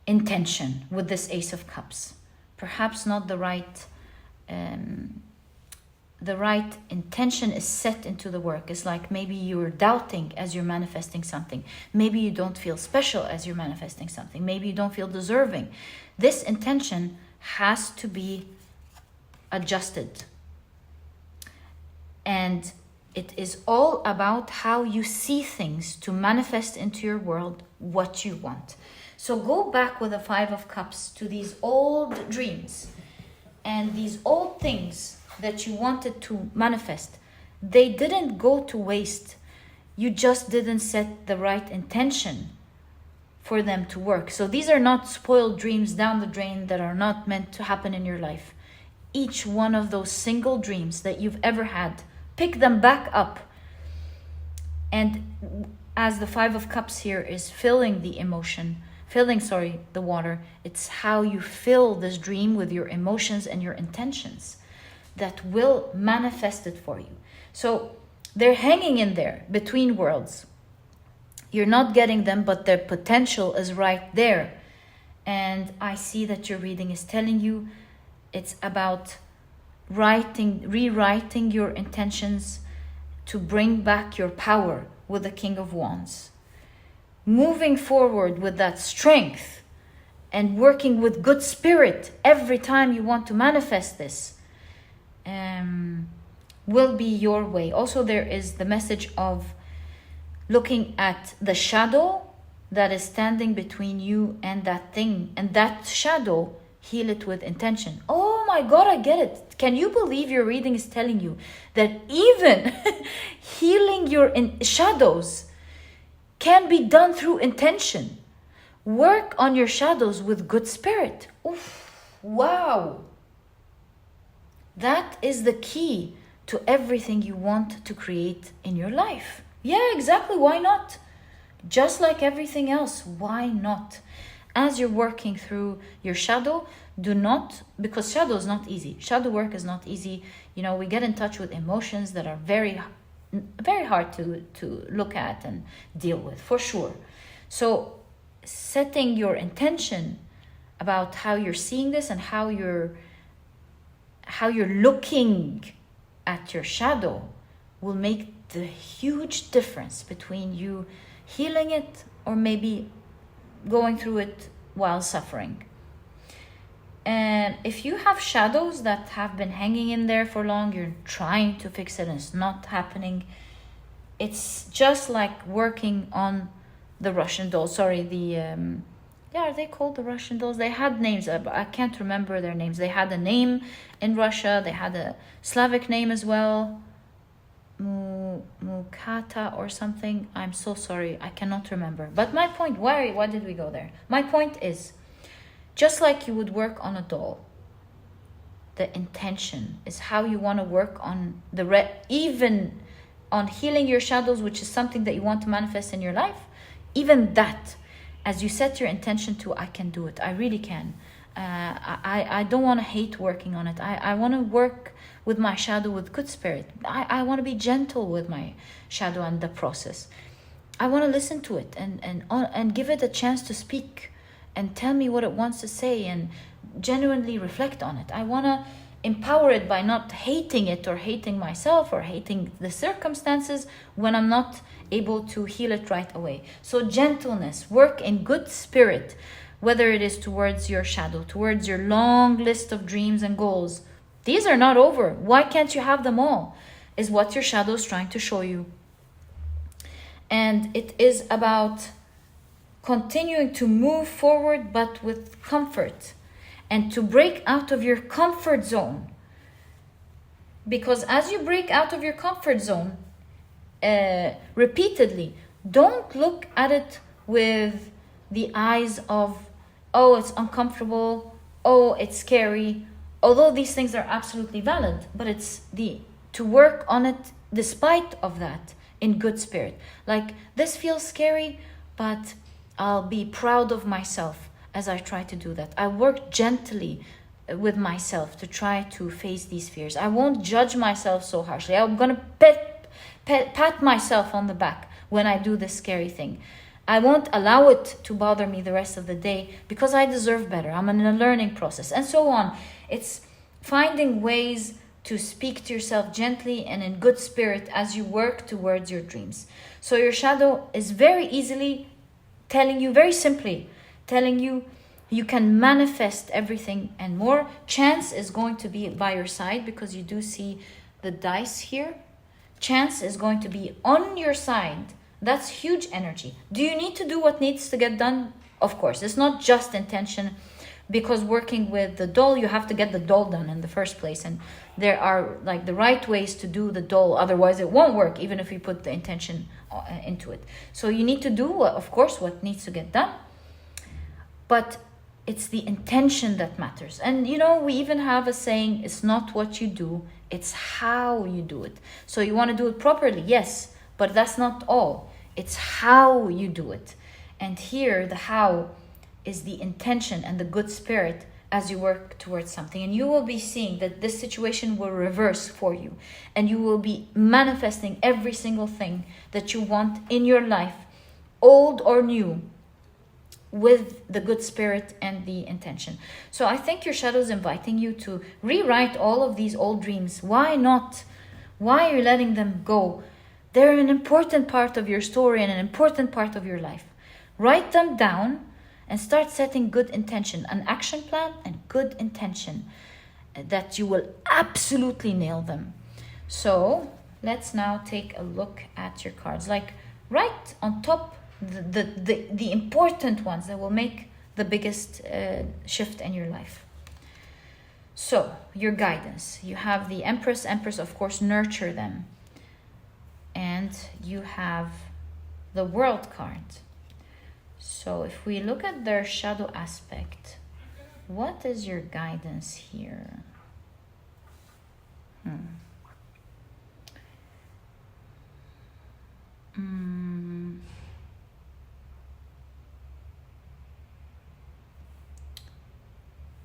Intention with this Ace of Cups. Perhaps not the right intention is set into the work. It's like maybe you're doubting as you're manifesting something. Maybe you don't feel special as you're manifesting something. Maybe you don't feel deserving. This intention has to be adjusted. And it is all about how you see things to manifest into your world what you want. So go back with the Five of Cups to these old dreams and these old things that you wanted to manifest. They didn't go to waste. You just didn't set the right intention for them to work. So these are not spoiled dreams down the drain that are not meant to happen in your life. Each one of those single dreams that you've ever had, pick them back up. And as the Five of Cups here is filling the water, it's how you fill this dream with your emotions and your intentions that will manifest it for you. So they're hanging in there between worlds. You're not getting them, but their potential is right there. And I see that your reading is telling you it's about rewriting your intentions to bring back your power with the King of Wands. Moving forward with that strength and working with good spirit every time you want to manifest this will be your way. Also, there is the message of looking at the shadow that is standing between you and that thing, and that shadow, heal it with intention. Oh my God, I get it. Can you believe your reading is telling you that even healing your shadows can be done through intention? Work on your shadows with good spirit. Oof, wow. That is the key to everything you want to create in your life. Yeah, exactly. Why not? Just like everything else, why not? As you're working through your shadow, do not, because shadow is not easy. Shadow work is not easy. You know, we get in touch with emotions that are very, very hard to look at and deal with, for sure. So setting your intention about how you're seeing this and how you're looking at your shadow will make the huge difference between you healing it or maybe going through it while suffering. And if you have shadows that have been hanging in there for long, you're trying to fix it and it's not happening, it's just like working on the Russian dolls. Sorry, are they called the Russian dolls? They had names, but I can't remember their names. They had a name in Russia. They had a Slavic name as well. Mukata or something. I'm so sorry. I cannot remember. But my point, why did we go there? My point is, just like you would work on a doll, the intention is how you want to work on even on healing your shadows, which is something that you want to manifest in your life. Even that, as you set your intention to, I can do it, I really can. I don't want to hate working on it. I want to work with my shadow with good spirit. I want to be gentle with my shadow and the process. I want to listen to it and give it a chance to speak and tell me what it wants to say and genuinely reflect on it. I want to empower it by not hating it or hating myself or hating the circumstances when I'm not able to heal it right away. So gentleness, work in good spirit, whether it is towards your shadow, towards your long list of dreams and goals. These are not over. Why can't you have them all? Is what your shadow is trying to show you. And it is about continuing to move forward, but with comfort, and to break out of your comfort zone. Because as you break out of your comfort zone repeatedly, don't look at it with the eyes of, oh, it's uncomfortable, oh, it's scary. Although these things are absolutely valid, but it's to work on it despite of that in good spirit. Like, this feels scary, but I'll be proud of myself as I try to do that. I work gently with myself to try to face these fears. I won't judge myself so harshly. I'm going to pat myself on the back when I do this scary thing. I won't allow it to bother me the rest of the day because I deserve better. I'm in a learning process and so on. It's finding ways to speak to yourself gently and in good spirit as you work towards your dreams. So your shadow is very easily telling you, very simply, telling you you can manifest everything and more. Chance is going to be by your side because you do see the dice here. Chance is going to be on your side. That's huge energy. Do you need to do what needs to get done? Of course, it's not just intention, because working with the doll, you have to get the doll done in the first place. And there are like the right ways to do the doll. Otherwise, it won't work, even if you put the intention into it. So you need to do, of course, what needs to get done. But it's the intention that matters. And, we even have a saying, it's not what you do, it's how you do it. So you want to do it properly, yes, but that's not all. It's how you do it. And here, the how is the intention and the good spirit as you work towards something. And you will be seeing that this situation will reverse for you. And you will be manifesting every single thing that you want in your life, old or new, with the good spirit and the intention. So I think your shadow is inviting you to rewrite all of these old dreams. Why not? Why are you letting them go? They're an important part of your story and an important part of your life. Write them down and start setting good intention, an action plan and good intention that you will absolutely nail them. So let's now take a look at your cards. Like, right on top, the important ones that will make the biggest shift in your life. So your guidance, you have the Empress, of course, nurture them. And you have the World card. So if we look at their shadow aspect, what is your guidance here?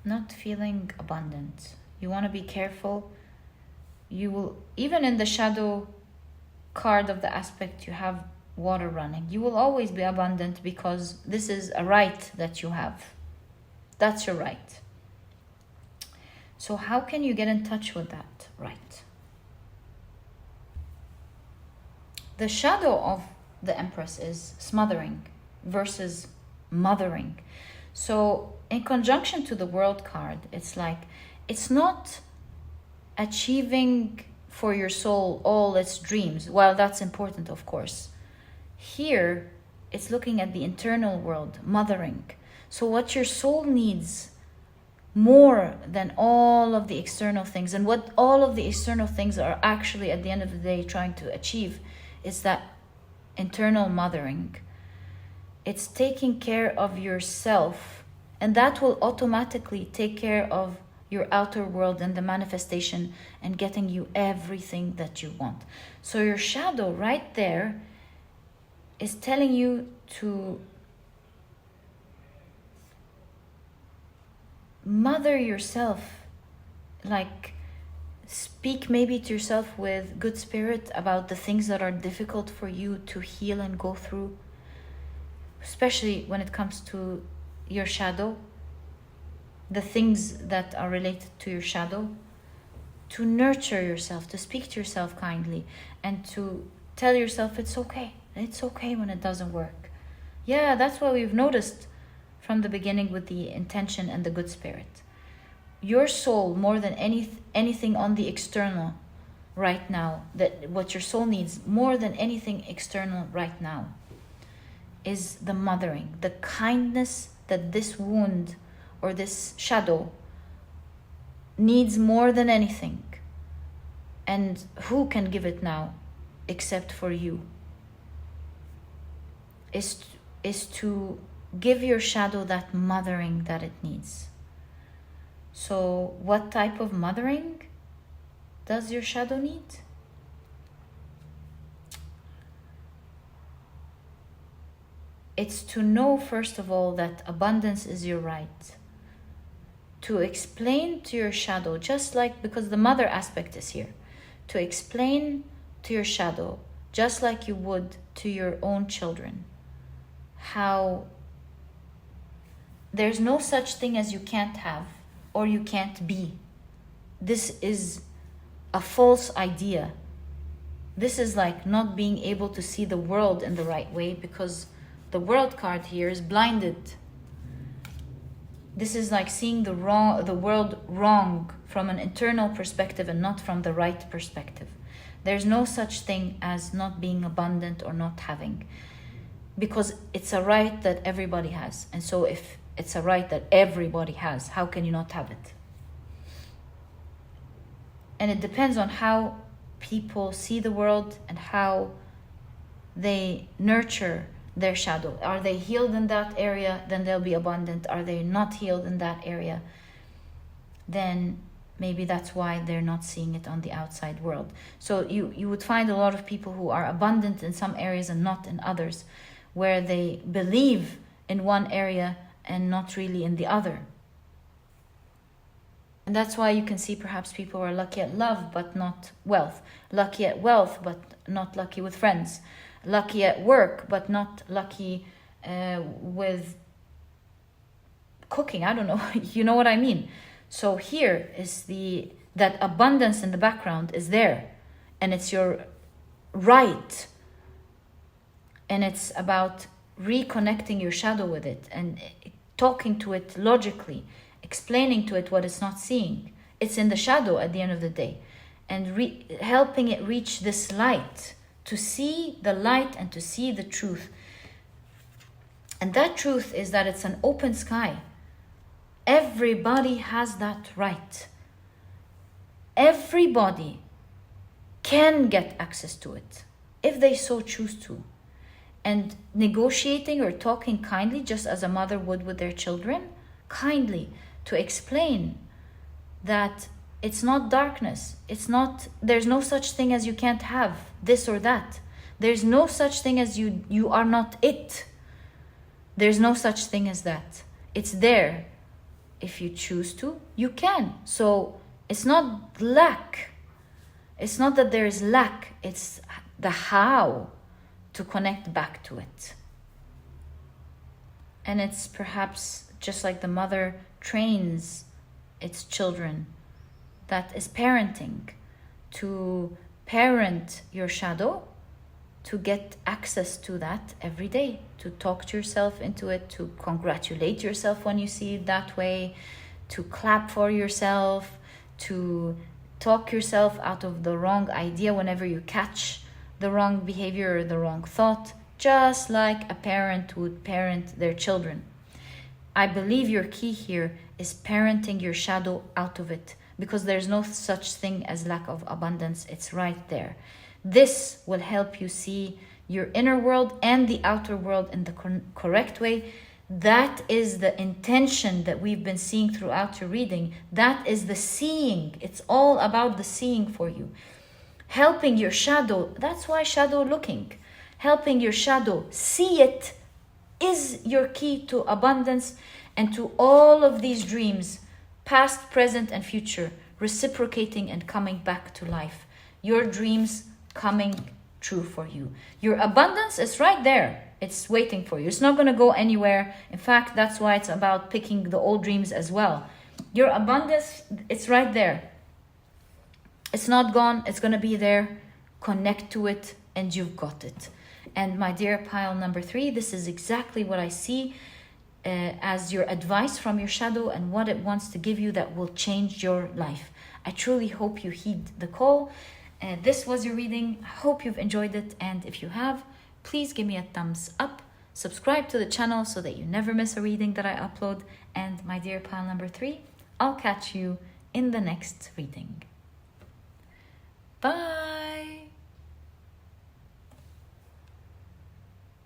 Not feeling abundant. You want to be careful. You will, even in the shadow card of the aspect, you have water running. You will always be abundant because this is a right that you have. That's your right. So how can you get in touch with that right? the shadow of the Empress is smothering versus mothering. So in conjunction to the World card, it's like, it's not achieving for your soul all its dreams. While that's important, of course, here it's looking at the internal world, mothering. So what your soul needs more than all of the external things, and what all of the external things are actually at the end of the day trying to achieve, is that internal mothering. It's taking care of yourself, and that will automatically take care of your outer world and the manifestation and getting you everything that you want. So your shadow right there is telling you to mother yourself, like speak maybe to yourself with good spirit about the things that are difficult for you to heal and go through, especially when it comes to your shadow, the things that are related to your shadow, to nurture yourself, to speak to yourself kindly, and to tell yourself it's okay when it doesn't work. Yeah, that's what we've noticed from the beginning with the intention and the good spirit. Your soul, more than anything on the external right now, that what your soul needs more than anything external right now is the mothering, the kindness that this wound or this shadow needs more than anything. And who can give it now except for you? Is to give your shadow that mothering that it needs. So what type of mothering does your shadow need? It's to know, first of all, that abundance is your right. To explain to your shadow, just like, because the mother aspect is here, to explain to your shadow, just like you would to your own children, how there's no such thing as you can't have or you can't be. This is a false idea. This is like not being able to see the world in the right way, because the World card here is blinded. This is like seeing the world wrong from an internal perspective and not from the right perspective. There's no such thing as not being abundant or not having, because it's a right that everybody has. And so if it's a right that everybody has, how can you not have it? And it depends on how people see the world and how they nurture their shadow. Are they healed in that area? Then they'll be abundant. Are they not healed in that area? Then maybe that's why they're not seeing it on the outside world. So you would find a lot of people who are abundant in some areas and not in others, where they believe in one area and not really in the other. And that's why you can see perhaps people who are lucky at love but not wealth, lucky at wealth but not lucky with friends, lucky at work but not lucky with cooking. I don't know. You know what I mean? So here is that abundance in the background is there, and it's your right, and it's about reconnecting your shadow with it and talking to it logically, explaining to it what it's not seeing. It's in the shadow at the end of the day, and helping it reach this light, to see the light and to see the truth. And that truth is that it's an open sky. Everybody has that right. Everybody can get access to it if they so choose to. And negotiating or talking kindly, just as a mother would with their children, kindly, to explain that it's not darkness. There's no such thing as you can't have this or that. There's no such thing as you are not it. There's no such thing as that. It's there. If you choose to, you can. So it's not lack. It's not that there is lack. It's the how to connect back to it. And it's perhaps just like the mother trains its children, that is parenting, to parent your shadow to get access to that every day, to talk to yourself into it, to congratulate yourself when you see it that way, to clap for yourself, to talk yourself out of the wrong idea whenever you catch the wrong behavior or the wrong thought, just like a parent would parent their children. I believe your key here is parenting your shadow out of it, because there's no such thing as lack of abundance. It's right there. This will help you see your inner world and the outer world in the correct way. That is the intention that we've been seeing throughout your reading. That is the seeing. It's all about the seeing for you. Helping your shadow, that's why shadow looking. Helping your shadow see it is your key to abundance and to all of these dreams, past, present, and future, reciprocating and coming back to life. Your dreams coming true for you. Your abundance is right there. It's waiting for you. It's not going to go anywhere. In fact, that's why it's about picking the old dreams as well. Your abundance, it's right there. It's not gone. It's going to be there. Connect to it and you've got it. And my dear pile number 3, this is exactly what I see as your advice from your shadow and what it wants to give you that will change your life. I truly hope you heed the call. This was your reading. I hope you've enjoyed it. And if you have, please give me a thumbs up. Subscribe to the channel so that you never miss a reading that I upload. And my dear pile number 3, I'll catch you in the next reading. Bye.